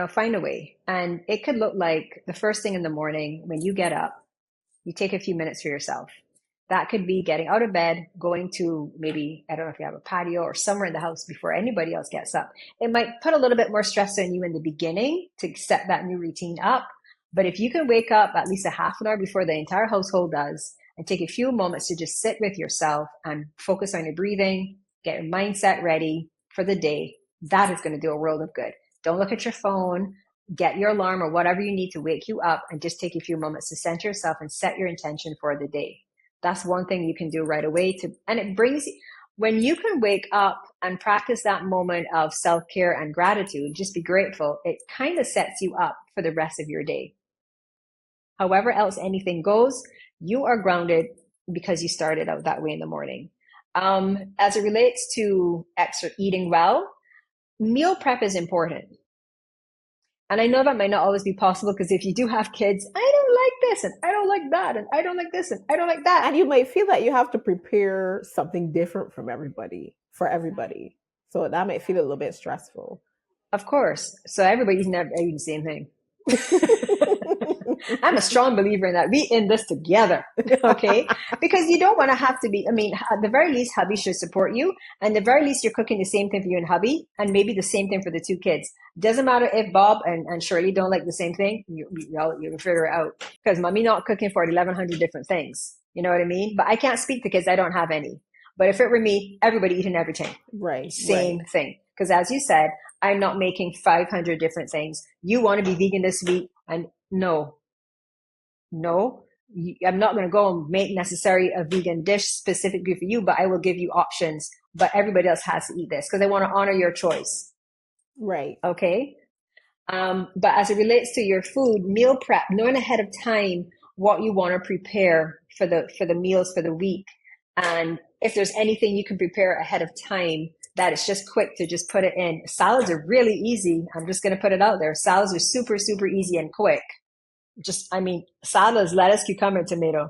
find a way. And it could look like the first thing in the morning when you get up, you take a few minutes for yourself. That could be getting out of bed, going to maybe, I don't know if you have a patio or somewhere in the house before anybody else gets up. It might put a little bit more stress on you in the beginning to set that new routine up. But if you can wake up at least a half an hour before the entire household does and take a few moments to just sit with yourself and focus on your breathing, get your mindset ready for the day, that is going to do a world of good. Don't look at your phone. Get your alarm or whatever you need to wake you up and just take a few moments to center yourself and set your intention for the day. That's one thing you can do right away and it brings, when you can wake up and practice that moment of self-care and gratitude, just be grateful, it kind of sets you up for the rest of your day. However else anything goes, you are grounded because you started out that way in the morning. As it relates to eating well, meal prep is important. And I know that might not always be possible because if you do have kids, I don't like this and I don't like that and I don't like this and I don't like that. And you might feel that you have to prepare something different for everybody. So that might feel a little bit stressful. Of course. So everybody's never eating the same thing. I'm a strong believer in that. We in this together, okay? Because you don't want to have to be, at the very least, hubby should support you. And the very least, you're cooking the same thing for you and hubby, and maybe the same thing for the two kids. Doesn't matter if Bob and Shirley don't like the same thing, you can figure it out. Because mommy not cooking for 1,100 different things. You know what I mean? But I can't speak to kids, I don't have any. But if it were me, everybody eating everything. Right. Same thing. Because as you said, I'm not making 500 different things. You want to be vegan this week, and no, I'm not going to go and make necessarily a vegan dish specifically for you, but I will give you options. But everybody else has to eat this because I want to honor your choice. Right. Okay. But as it relates to your food, meal prep, knowing ahead of time what you want to prepare for the meals for the week. And if there's anything you can prepare ahead of time that it's just quick to just put it in. Salads are really easy. I'm just going to put it out there. Salads are super, super easy and quick. Salads, lettuce, cucumber, tomato.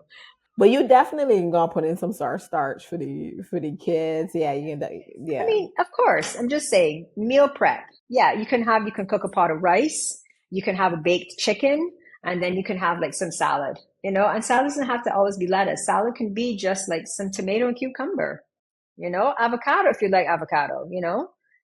But you definitely can go put in some starch for the kids. Yeah, you can. Yeah. Of course. I'm just saying, meal prep. Yeah, you can cook a pot of rice. You can have a baked chicken, and then you can have like some salad. And salad doesn't have to always be lettuce. Salad can be just like some tomato and cucumber. Avocado if you like avocado.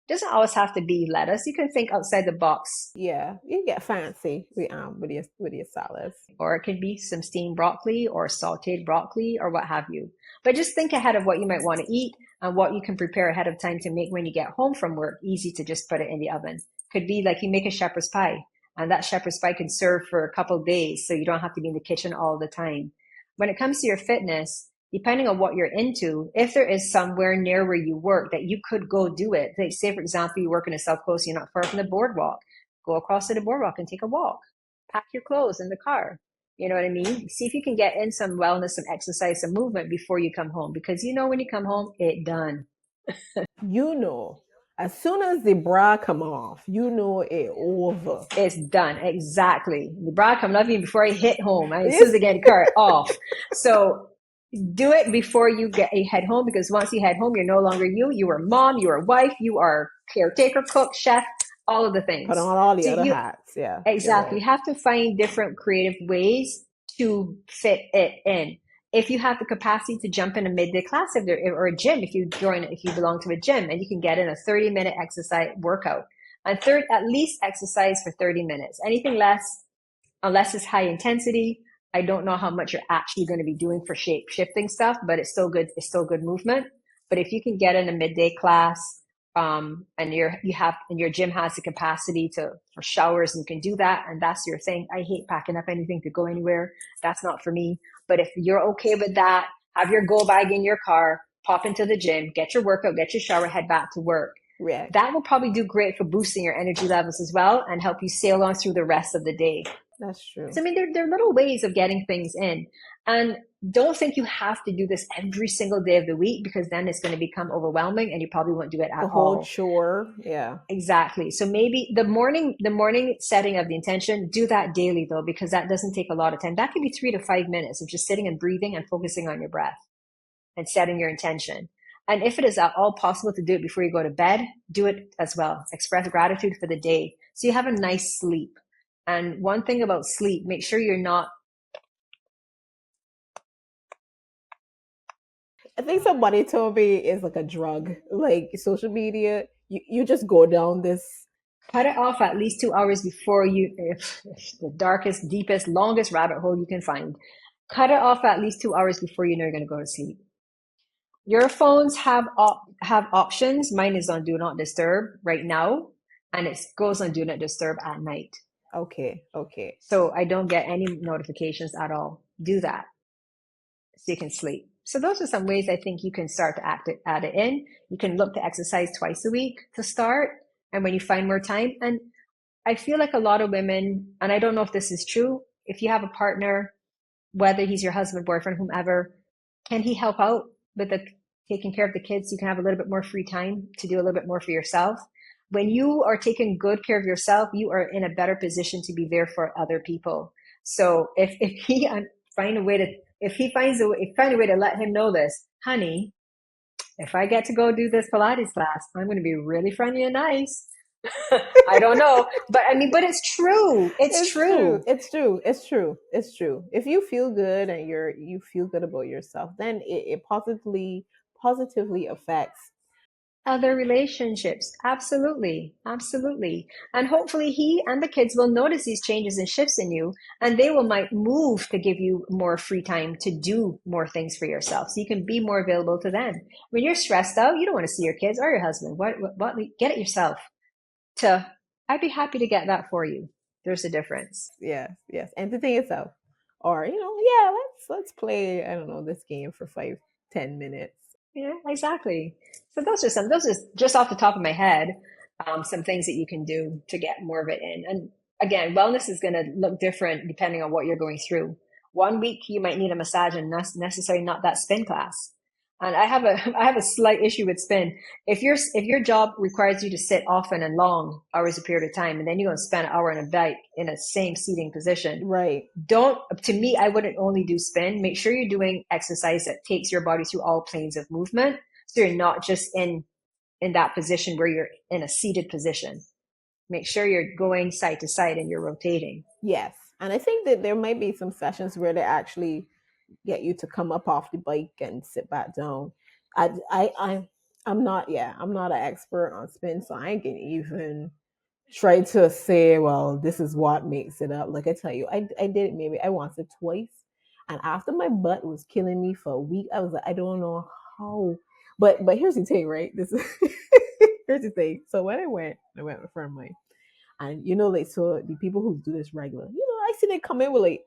Doesn't always have to be lettuce. You can think outside the box. Yeah, you get fancy with your salads. Or it could be some steamed broccoli or sauteed broccoli or what have you. But just think ahead of what you might want to eat and what you can prepare ahead of time to make when you get home from work easy to just put it in the oven. Could be like you make a shepherd's pie, and that shepherd's pie can serve for a couple of days, so you don't have to be in the kitchen all the time. When it comes to your fitness, depending on what you're into, if there is somewhere near where you work that you could go do it, like say, for example, you work in a South Coast, you're not far from the boardwalk, go across to the boardwalk and take a walk. Pack your clothes in the car. You know what I mean? See if you can get in some wellness, some exercise, some movement before you come home. Because when you come home, it's done. As soon as the bra come off, it over. It's done. Exactly. The bra come off even before I hit home. As soon as I get the car off. So do it before you head home, because once you head home, you're no longer you. You are mom, you are wife, you are caretaker, cook, chef, all of the things. Put on all the other hats. Yeah. Exactly. You have to find different creative ways to fit it in. If you have the capacity to jump in a midday class or a gym, if you belong to a gym, and you can get in a 30-minute exercise workout, and at least exercise for 30 minutes. Anything less, unless it's high intensity, I don't know how much you're actually going to be doing for shape shifting stuff, but it's still good. It's still good movement. But if you can get in a midday class, and your gym has the capacity for showers, and you can do that, and that's your thing. I hate packing up anything to go anywhere. That's not for me. But if you're okay with that, have your go bag in your car, pop into the gym, get your workout, get your shower, head back to work. Yeah. That will probably do great for boosting your energy levels as well, and help you sail on through the rest of the day. That's true. So, there are little ways of getting things in. And don't think you have to do this every single day of the week, because then it's going to become overwhelming and you probably won't do it at all. The whole chore. Yeah. Exactly. So maybe the morning setting of the intention, do that daily though, because that doesn't take a lot of time. That could be 3 to 5 minutes of just sitting and breathing and focusing on your breath and setting your intention. And if it is at all possible to do it before you go to bed, do it as well. Express gratitude for the day. So you have a nice sleep. And one thing about sleep, make sure you're not. I think somebody told me it's like a drug, like social media. You just go down this. Cut it off at least 2 hours before you, if the darkest, deepest, longest rabbit hole you can find. Cut it off at least 2 hours before you know you're going to go to sleep. Your phones have options. Mine is on do not disturb right now, and it goes on do not disturb at night. Okay. So I don't get any notifications at all. Do that so you can sleep. So those are some ways I think you can start to add it in. You can look to exercise twice a week to start, and when you find more time. And I feel like a lot of women, and I don't know if this is true, if you have a partner, whether he's your husband, boyfriend, whomever, can he help out with the taking care of the kids? You can have a little bit more free time to do a little bit more for yourself. When you are taking good care of yourself, you are in a better position to be there for other people. So if he find a way to, if he finds a way to let him know this, honey, if I get to go do this Pilates class, I'm going to be really friendly and nice. I don't know, but I mean, but it's true. It's true. It's true. If you feel good and you feel good about yourself, then it positively affects. Other relationships. Absolutely. Absolutely. And hopefully he and the kids will notice these changes and shifts in you, and they will might move to give you more free time to do more things for yourself. So you can be more available to them. When you're stressed out, you don't want to see your kids or your husband. What get it yourself to, I'd be happy to get that for you. There's a difference. Yes. Entertain yourself. Or, yeah, let's play, I don't know, this game for 5-10 minutes. Yeah, exactly. So those are just off the top of my head, some things that you can do to get more of it in. And again, wellness is going to look different depending on what you're going through. One week you might need a massage and necessarily not that spin class. And I have a slight issue with spin. If your job requires you to sit often and long hours a period of time, and then you're going to spend an hour on a bike in a same seating position, Right. To me, I wouldn't only do spin. Make sure you're doing exercise that takes your body through all planes of movement. So you're not just in that position where you're in a seated position. Make sure you're going side to side and you're rotating. Yes. And I think that there might be some sessions where they actually get you to come up off the bike and sit back down. I'm not an expert on spin, so I can even try to say, well, this is what makes it up. Like I tell you, I did it maybe I once or twice, and after my butt was killing me for a week, I was like, I don't know how. But here's the thing, right? This is here's the thing. So when I went with a friend of mine, and like, so the people who do this regular, I see they come in with like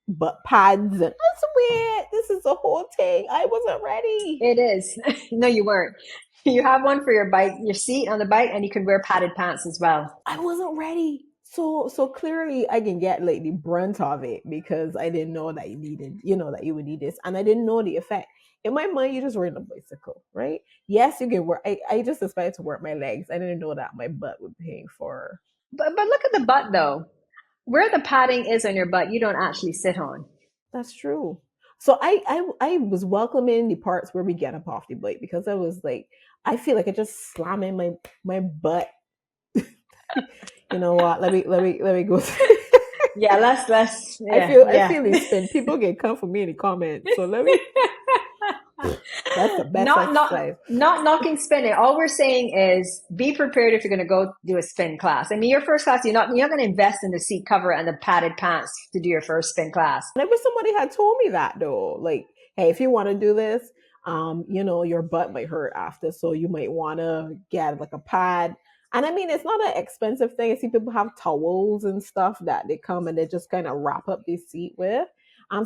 butt pads, and I swear this is a whole thing. I wasn't ready. It is. No, you weren't. You have one for your bike, your seat on the bike, and you can wear padded pants as well. I wasn't ready. So clearly I can get like the brunt of it because I didn't know that you needed, that you would need this. And I didn't know the effect. In my mind, you're just riding a bicycle, right? Yes, you can work. I just expected to work my legs. I didn't know that my butt would be paying for. But look at the butt though. Where the padding is on your butt, you don't actually sit on. That's true. So I was welcoming the parts where we get up off the bike because I was like, I feel like I just slamming my butt. You know what? Let me go. Yeah, let's. Yeah, I feel these spin. People get come for me in the comments. So let me. That's the best exercise. Not knocking spinning. All we're saying is be prepared if you're going to go do a spin class. I mean, your first class, you're not going to invest in the seat cover and the padded pants to do your first spin class. I wish somebody had told me that though. Like, hey, if you want to do this, your butt might hurt after, so you might want to get like a pad. And I mean, it's not an expensive thing. I see people have towels and stuff that they come and they just kind of wrap up the seat with.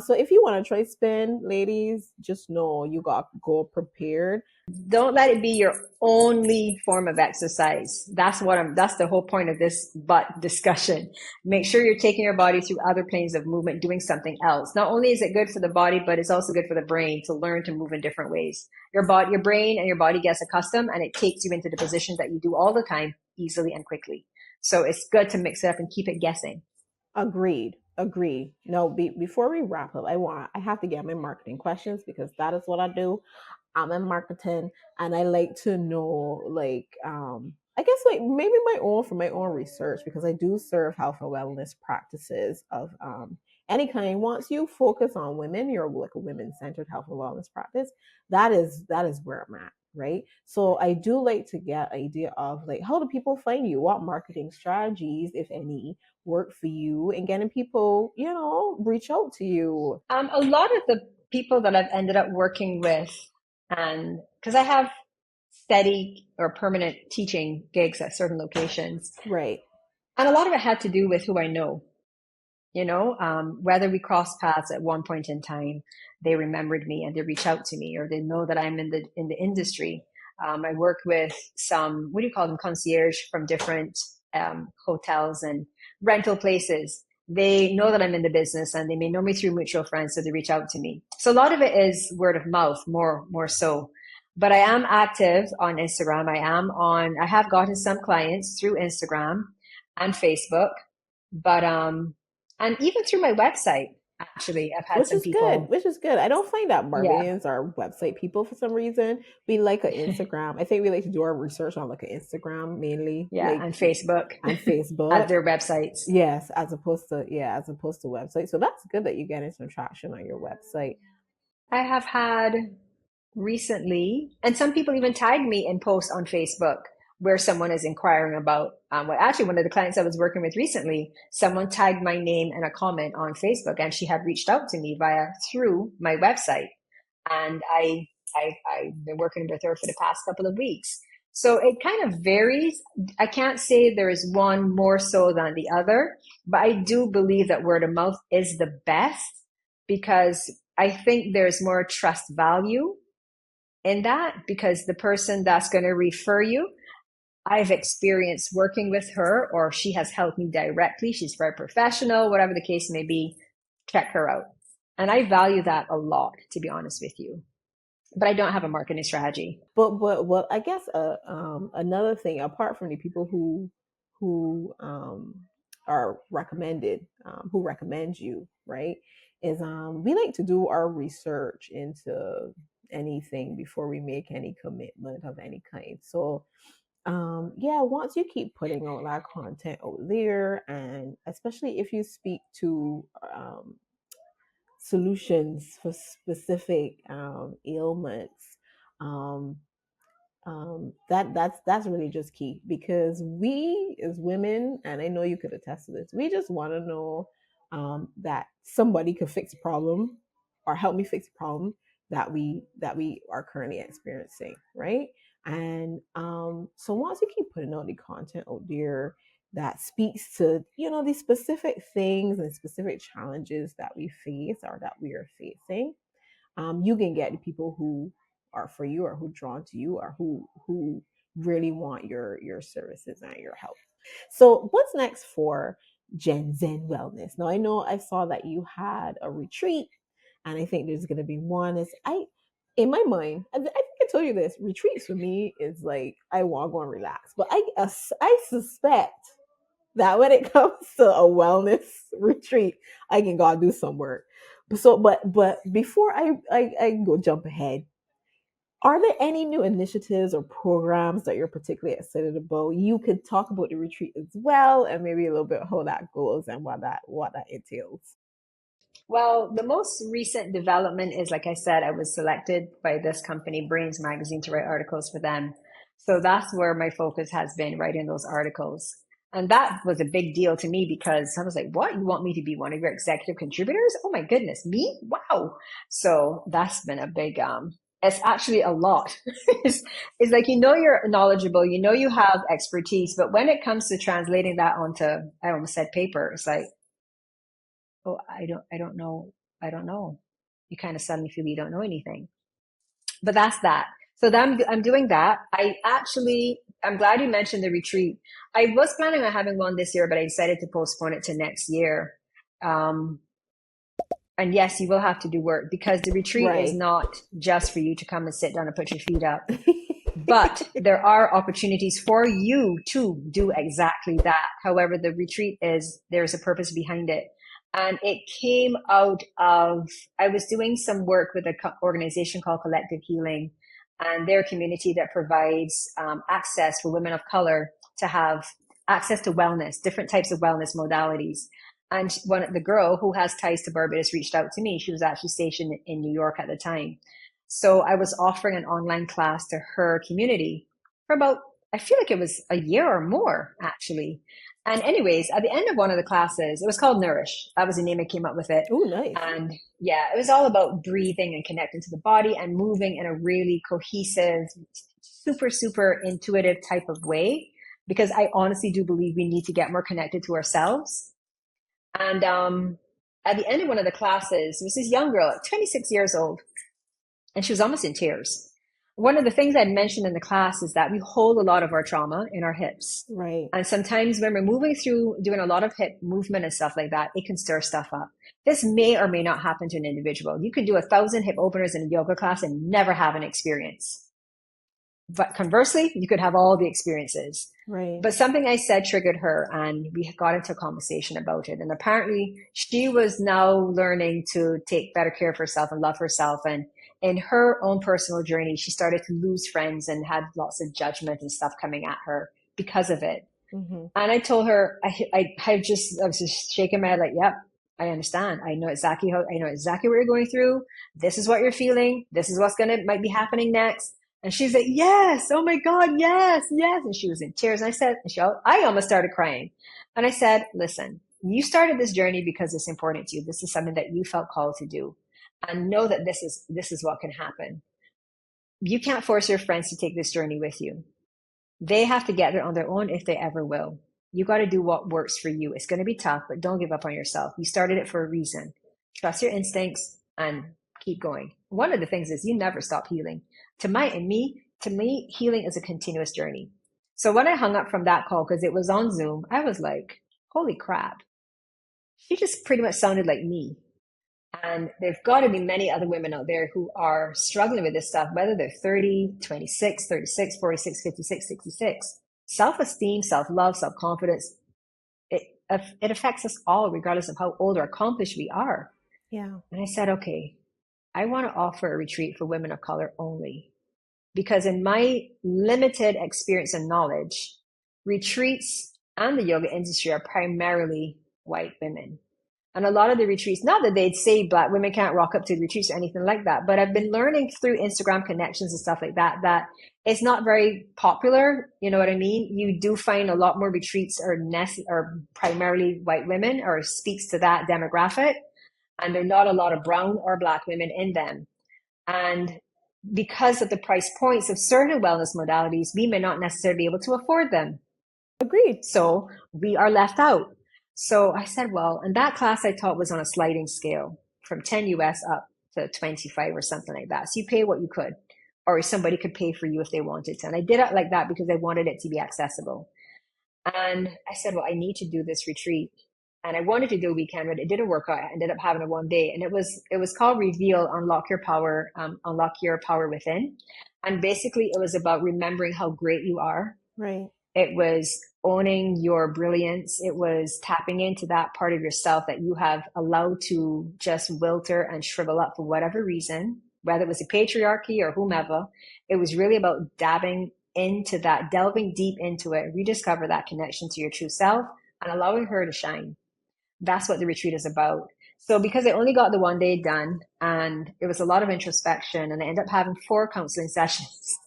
So if you want to try spin, ladies, just know you got to go prepared. Don't let it be your only form of exercise. That's the whole point of this butt discussion. Make sure you're taking your body through other planes of movement, doing something else. Not only is it good for the body, but it's also good for the brain to learn to move in different ways. Your brain and your body gets accustomed and it takes you into the positions that you do all the time easily and quickly. So it's good to mix it up and keep it guessing. Agreed. No, before we wrap up, I have to get my marketing questions because that is what I do. I'm in marketing and I like to know, like, I guess like maybe my own for my own research, because I do serve health and wellness practices of any kind. Once you focus on women, you're like a women centered health and wellness practice. That is where I'm at, right? So I do like to get idea of like how do people find you, what marketing strategies, if any, work for you, and getting people, reach out to you. A lot of the people that I've ended up working with, and because I have steady or permanent teaching gigs at certain locations, Right. and a lot of it had to do with who I know. Whether we crossed paths at one point in time, they remembered me and they reach out to me, or they know that I'm in the industry. I work with some, what do you call them, concierge from different hotels and rental places. They know that I'm in the business and they may know me through mutual friends, so they reach out to me. So a lot of it is word of mouth, more so. But I am active on Instagram. I have gotten some clients through Instagram and Facebook, but and even through my website, actually, I've had Which some is good. people. Which is good. I don't find that Yeah, Barbadians are website people for some reason. We like an Instagram. I think we like to do our research on like an Instagram mainly, yeah, like and Facebook and as Facebook. their websites. Yes, as opposed to website. So that's good that you're getting some traction on your website. I have had recently, and some people even tag me in posts on Facebook where someone is inquiring about, well, actually, one of the clients I was working with recently, someone tagged my name in a comment on Facebook, and she had reached out to me through my website. And I've been working with her for the past couple of weeks. So it kind of varies. I can't say there is one more so than the other, but I do believe that word of mouth is the best because I think there's more trust value in that because the person that's going to refer you, I've experienced working with her or she has helped me directly. She's very professional, whatever the case may be. Check her out. And I value that a lot, to be honest with you. But I don't have a marketing strategy. But I guess another thing apart from the people who are recommended, who recommend you, right, is we like to do our research into anything before we make any commitment of any kind. So yeah, once you keep putting out that content out there, and especially if you speak to solutions for specific ailments, um, that's really just key, because we as women, and I know you could attest to this, we just want to know that somebody could fix a problem or help me fix a problem that we are currently experiencing, right? And so once you keep putting out the content out there that speaks to these specific things and specific challenges that we face or that we are facing, you can get the people who are for you or who drawn to you or who really want your services and your help. So what's next for Gen Zen Wellness? Now I know I saw that you had a retreat, and I think there's going to be one. Is I in my mind, I think I told you this. Retreats for me is like I want to go and relax, but I suspect that when it comes to a wellness retreat, I can go and do some work. But before I go jump ahead, are there any new initiatives or programs that you're particularly excited about? You could talk about the retreat as well, and maybe a little bit how that goes and what that entails. Well, the most recent development is, like I said, I was selected by this company, Brains Magazine, to write articles for them. So that's where my focus has been, writing those articles. And that was a big deal to me because I was like, what? You want me to be one of your executive contributors? Oh my goodness, me? Wow. So that's been a big, it's actually a lot. It's like, you're knowledgeable, you have expertise, but when it comes to translating that onto, I almost said paper, it's like, oh, I don't know. I don't know. You kind of suddenly feel you don't know anything. But that's that. So I'm doing that. I'm glad you mentioned the retreat. I was planning on having one this year, but I decided to postpone it to next year. Um, and yes, you will have to do work because the retreat is Right. not just for you to come and sit down and put your feet up. But there are opportunities for you to do exactly that. However, there's a purpose behind it. And it came out of, I was doing some work with an organization called Collective Healing. and they're a community that provides access for women of color to have access to wellness, different types of wellness modalities. And the girl who has ties to Barbados reached out to me. She was actually stationed in New York at the time. So I was offering an online class to her community for about, I feel like it was a year or more, actually. And anyways, at the end of one of the classes, it was called Nourish. That was the name I came up with it. Oh, nice. And yeah, it was all about breathing and connecting to the body and moving in a really cohesive, super, super intuitive type of way. Because I honestly do believe we need to get more connected to ourselves. And at the end of one of the classes, it was this young girl, 26 years old, and she was almost in tears. One of the things I'd mentioned in the class is that we hold a lot of our trauma in our hips. Right. And sometimes when we're moving through, doing a lot of hip movement and stuff like that, it can stir stuff up. This may or may not happen to an individual. You can do 1,000 hip openers in a yoga class and never have an experience. But conversely, you could have all the experiences. Right. But something I said triggered her, and we got into a conversation about it. And apparently she was now learning to take better care of herself and love herself. And in her own personal journey, she started to lose friends and had lots of judgment and stuff coming at her because of it. Mm-hmm. And I told her, I was just shaking my head like, yep, I understand. I know exactly what you're going through. This is what you're feeling. This is what's might be happening next. And she's like, yes, oh my God, yes, yes. And she was in tears. And I said, I almost started crying. And I said, listen, you started this journey because it's important to you. This is something that you felt called to do. And know that this is what can happen. You can't force your friends to take this journey with you. They have to get there on their own if they ever will. You got to do what works for you. It's going to be tough, but don't give up on yourself. You started it for a reason. Trust your instincts and keep going. One of the things is you never stop healing. To me, healing is a continuous journey. So when I hung up from that call, because it was on Zoom, I was like, holy crap. She just pretty much sounded like me. And there've got to be many other women out there who are struggling with this stuff, whether they're 30, 26, 36, 46, 56, 66. Self-esteem, self-love, self-confidence, it affects us all, regardless of how old or accomplished we are. Yeah. And I said, okay, I want to offer a retreat for women of color only. Because in my limited experience and knowledge, retreats and the yoga industry are primarily white women. And a lot of the retreats, not that they'd say Black women can't rock up to the retreats or anything like that, but I've been learning through Instagram connections and stuff like that, that it's not very popular. You know what I mean? You do find a lot more retreats are primarily white women or speaks to that demographic. And there are not a lot of brown or Black women in them. And because of the price points of certain wellness modalities, we may not necessarily be able to afford them. Agreed. So we are left out. So I said, well, and that class I taught was on a sliding scale from 10 US up to 25 or something like that. So you pay what you could, or somebody could pay for you if they wanted to. And I did it like that because I wanted it to be accessible. And I said, well, I need to do this retreat. And I wanted to do a weekend, but it didn't work out. I ended up having a one day, and it was called Reveal, Unlock Your Power Within. And basically it was about remembering how great you are. Right. It was owning your brilliance. It was tapping into that part of yourself that you have allowed to just wilter and shrivel up for whatever reason, whether it was the patriarchy or whomever. It was really about dabbing into that, delving deep into it, rediscover that connection to your true self and allowing her to shine. That's what the retreat is about. So because I only got the one day done and it was a lot of introspection, and I ended up having 4 counseling sessions.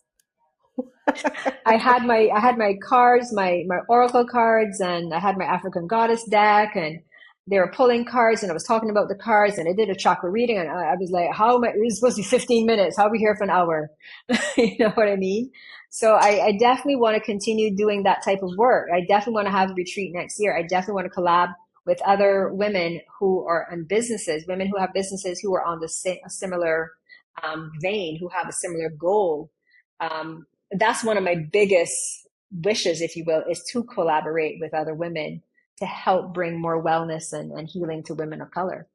I had my cards, my oracle cards, and I had my African goddess deck, and they were pulling cards, and I was talking about the cards, and I did a chakra reading, and I was like, how am I, it was supposed to be 15 minutes. How are we here for an hour? You know what I mean? So I definitely want to continue doing that type of work. I definitely want to have a retreat next year. I definitely want to collab with other women who are in businesses, women who have businesses who are on a similar vein, who have a similar goal. That's one of my biggest wishes, if you will, is to collaborate with other women to help bring more wellness and healing to women of color.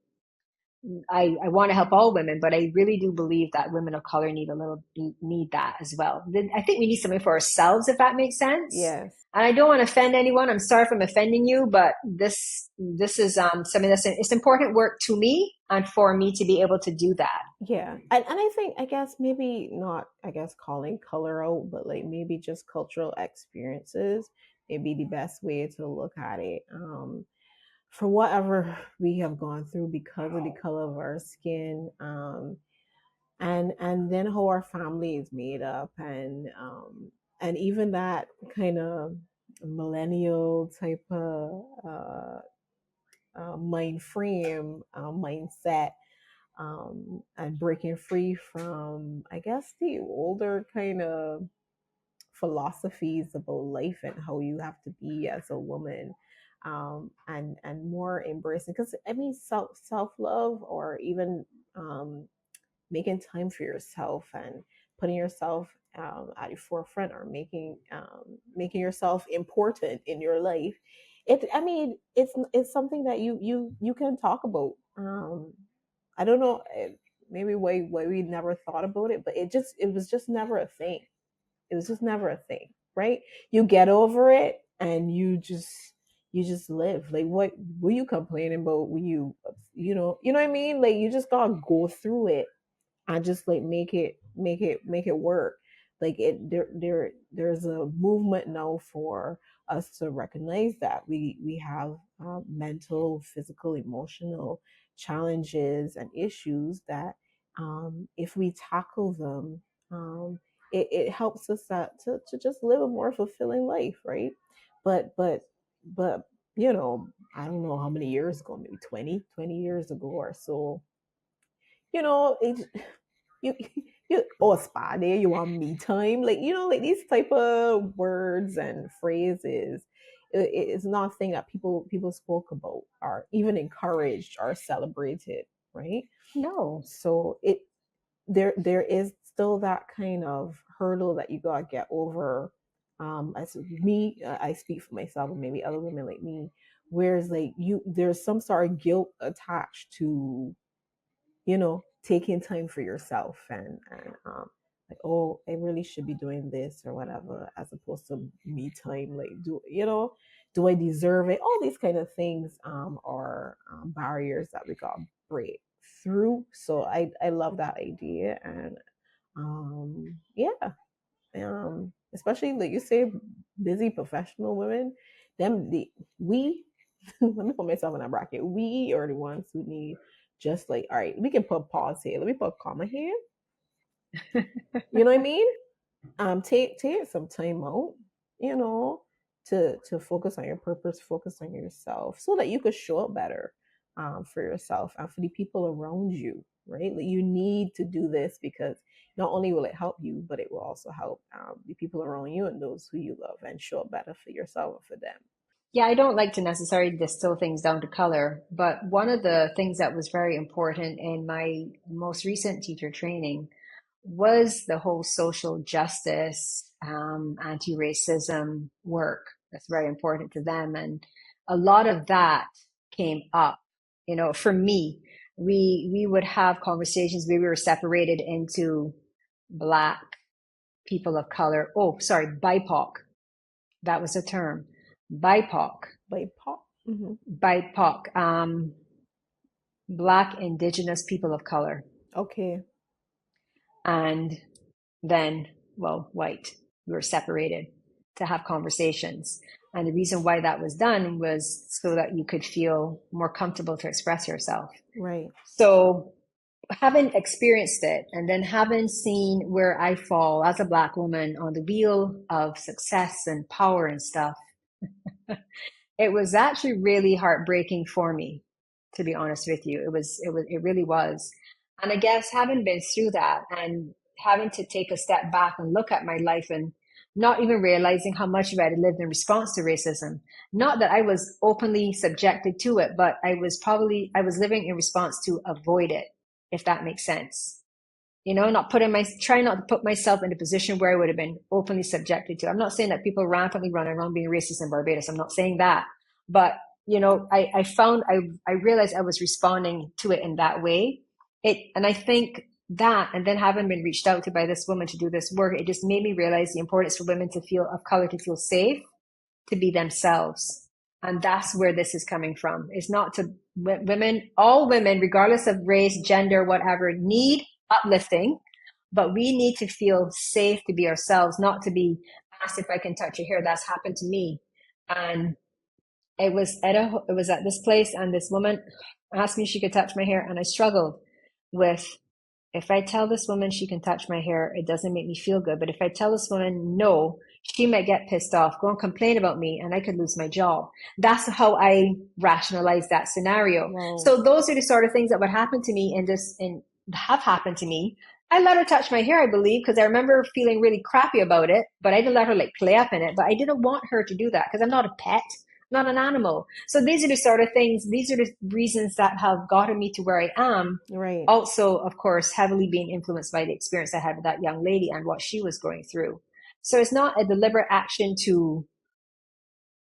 I want to help all women, but I really do believe that women of color need that as well. I think we need something for ourselves, if that makes sense. Yes. And I don't want to offend anyone. I'm sorry if I'm offending you, but this is something it's important work to me and for me to be able to do that. Yeah. And I think, I guess, maybe not, I guess, calling color out, but like maybe just cultural experiences may be the best way to look at it. For whatever we have gone through because of the color of our skin, and then how our family is made up, and even that kind of millennial type of mind frame, mindset, and breaking free from, I guess, the older kind of philosophies about life and how you have to be as a woman, and more embracing, because I mean, self love, or even making time for yourself and putting yourself at the forefront, or making yourself important in your life. I mean, it's something that you can talk about. I don't know, maybe why we never thought about it, but it was just never a thing. It was just never a thing, right? You get over it, and you just live. Like, what were you complaining about? Were you know what I mean? Like, you just gotta go through it and just like make it work. Like, there's a movement now for us to recognize that we have mental, physical, emotional challenges and issues that, if we tackle them, it helps us to just live a more fulfilling life, right? But I don't know how many years ago, maybe 20 years ago or so, it, you spa day, you want me time, like, like these type of words and phrases. It's not a thing that people spoke about, or even encouraged, or celebrated, right? No. So there is still that kind of hurdle that you gotta get over. As me, I speak for myself, and maybe other women like me, whereas like there's some sort of guilt attached to, taking time for yourself, and like, oh, I really should be doing this or whatever, as opposed to me time. Like, do I deserve it? All these kind of things, are barriers that we got to break through. So I love that idea. And yeah, especially like you say, busy professional women, them the we let me put myself in that bracket. We are the ones who need, just like, all right, we can put pause here. Let me put a comma here. You know what I mean? Take some time out, you know, to focus on your purpose, focus on yourself, so that you could show up better, for yourself and for the people around you, right? Like, you need to do this, because not only will it help you, but it will also help, the people around you and those who you love, and show up better for yourself and for them. Yeah, I don't like to necessarily distill things down to color, but one of the things that was very important in my most recent teacher training was the whole social justice, anti-racism work. That's very important to them. And a lot of that came up, for me. We would have conversations where we were separated into Black, people of color. Oh, sorry, BIPOC. That was a term. BIPOC. BIPOC. Mm-hmm. BIPOC. Black, Indigenous, people of color. Okay. And then, well, white. We were separated to have conversations. And the reason why that was done was so that you could feel more comfortable to express yourself. Right. So, having experienced it, and then having seen where I fall as a Black woman on the wheel of success and power and stuff, it was actually really heartbreaking for me, to be honest with you. It really was. And I guess having been through that and having to take a step back and look at my life, and not even realizing how much of it I had lived in response to racism. Not that I was openly subjected to it, but I was living in response to avoid it, if that makes sense. Trying not to put myself in a position where I would have been openly subjected to. I'm not saying that people rampantly run around being racist in Barbados. I'm not saying that. But I realized I was responding to it in that way. And I think that, and then having been reached out to by this woman to do this work, it just made me realize the importance for women of color to feel safe, to be themselves. And that's where this is coming from. It's not to women, all women, regardless of race, gender, whatever, need uplifting, but we need to feel safe to be ourselves, not to be asked if I can touch your hair. That's happened to me. And it was at this place, and this woman asked me if she could touch my hair, and I struggled with, if I tell this woman she can touch my hair, it doesn't make me feel good. But if I tell this woman no, she might get pissed off, go and complain about me, and I could lose my job. That's how I rationalize that scenario. Wow. So those are the sort of things that would happen to me and have happened to me. I let her touch my hair, I believe, because I remember feeling really crappy about it, but I didn't let her like play up in it. But I didn't want her to do that because I'm not a pet, not an animal. So these are the sort of things, these are the reasons that have gotten me to where I am. Right. Also, of course, heavily being influenced by the experience I had with that young lady and what she was going through. So it's not a deliberate action to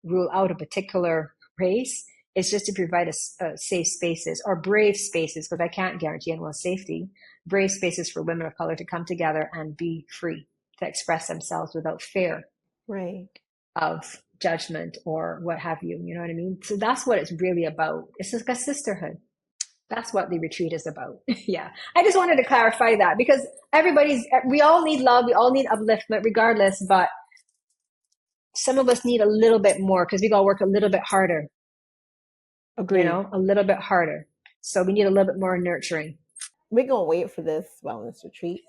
rule out a particular race. It's just to provide a safe spaces, or brave spaces, because I can't guarantee anyone's safety, brave spaces for women of color to come together and be free to express themselves without fear. Right. Of judgment or what have you. You know what I mean? So that's what it's really about. It's like a sisterhood. That's what the retreat is about. Yeah. I just wanted to clarify that, because we all need love. We all need upliftment regardless, but some of us need a little bit more because we got to work a little bit harder. Agreed. A little bit harder. So we need a little bit more nurturing. We're going to wait for this wellness retreat.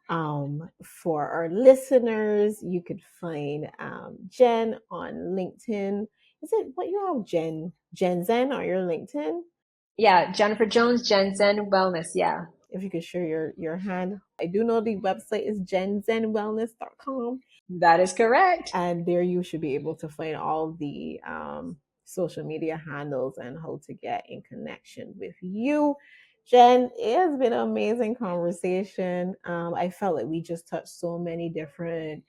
For our listeners, you could find Jen on LinkedIn. Is it what you have, Jen Zen on your LinkedIn? Yeah, Jennifer Jones, Jen Zen Wellness. Yeah. If you could share your hand. I do know the website is jenzenwellness.com. That is correct. And there you should be able to find all the social media handles and how to get in connection with you. Jen, it has been an amazing conversation. I felt like we just touched so many different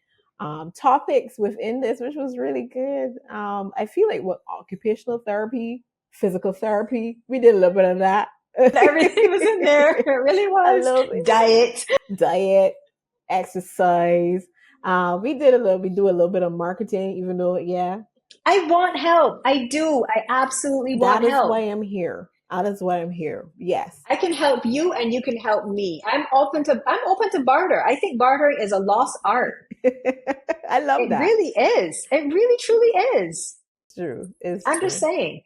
topics within this, which was really good. I feel like what occupational therapy, physical therapy, we did a little bit of that. Everything was in there. It really was. Diet, exercise. We do a little bit of marketing, even though, yeah. I want help. I do. I absolutely want help. That is why I'm here. That is why I'm here. Yes. I can help you and you can help me. I'm open to barter. I think bartering is a lost art. I love that. It really is. It really truly is. True. I'm just saying.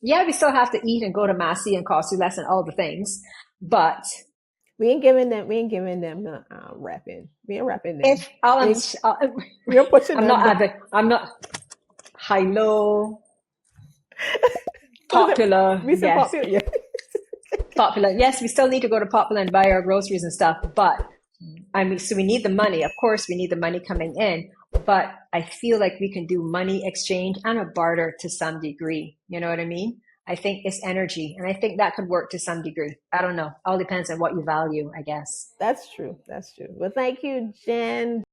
Yeah, we still have to eat and go to Massey and cost you less and all the things, but we ain't giving them rapping. We ain't rapping them. We are pushing them. I'm not high low. Popular. We said yes. popular. Yeah. Popular. Yes, we still need to go to Popular and buy our groceries and stuff, but so we need the money. Of course, we need the money coming in, but I feel like we can do money exchange and a barter to some degree. You know what I mean? I think it's energy, and I think that could work to some degree. I don't know. All depends on what you value, I guess. That's true. Well, thank you, Jen.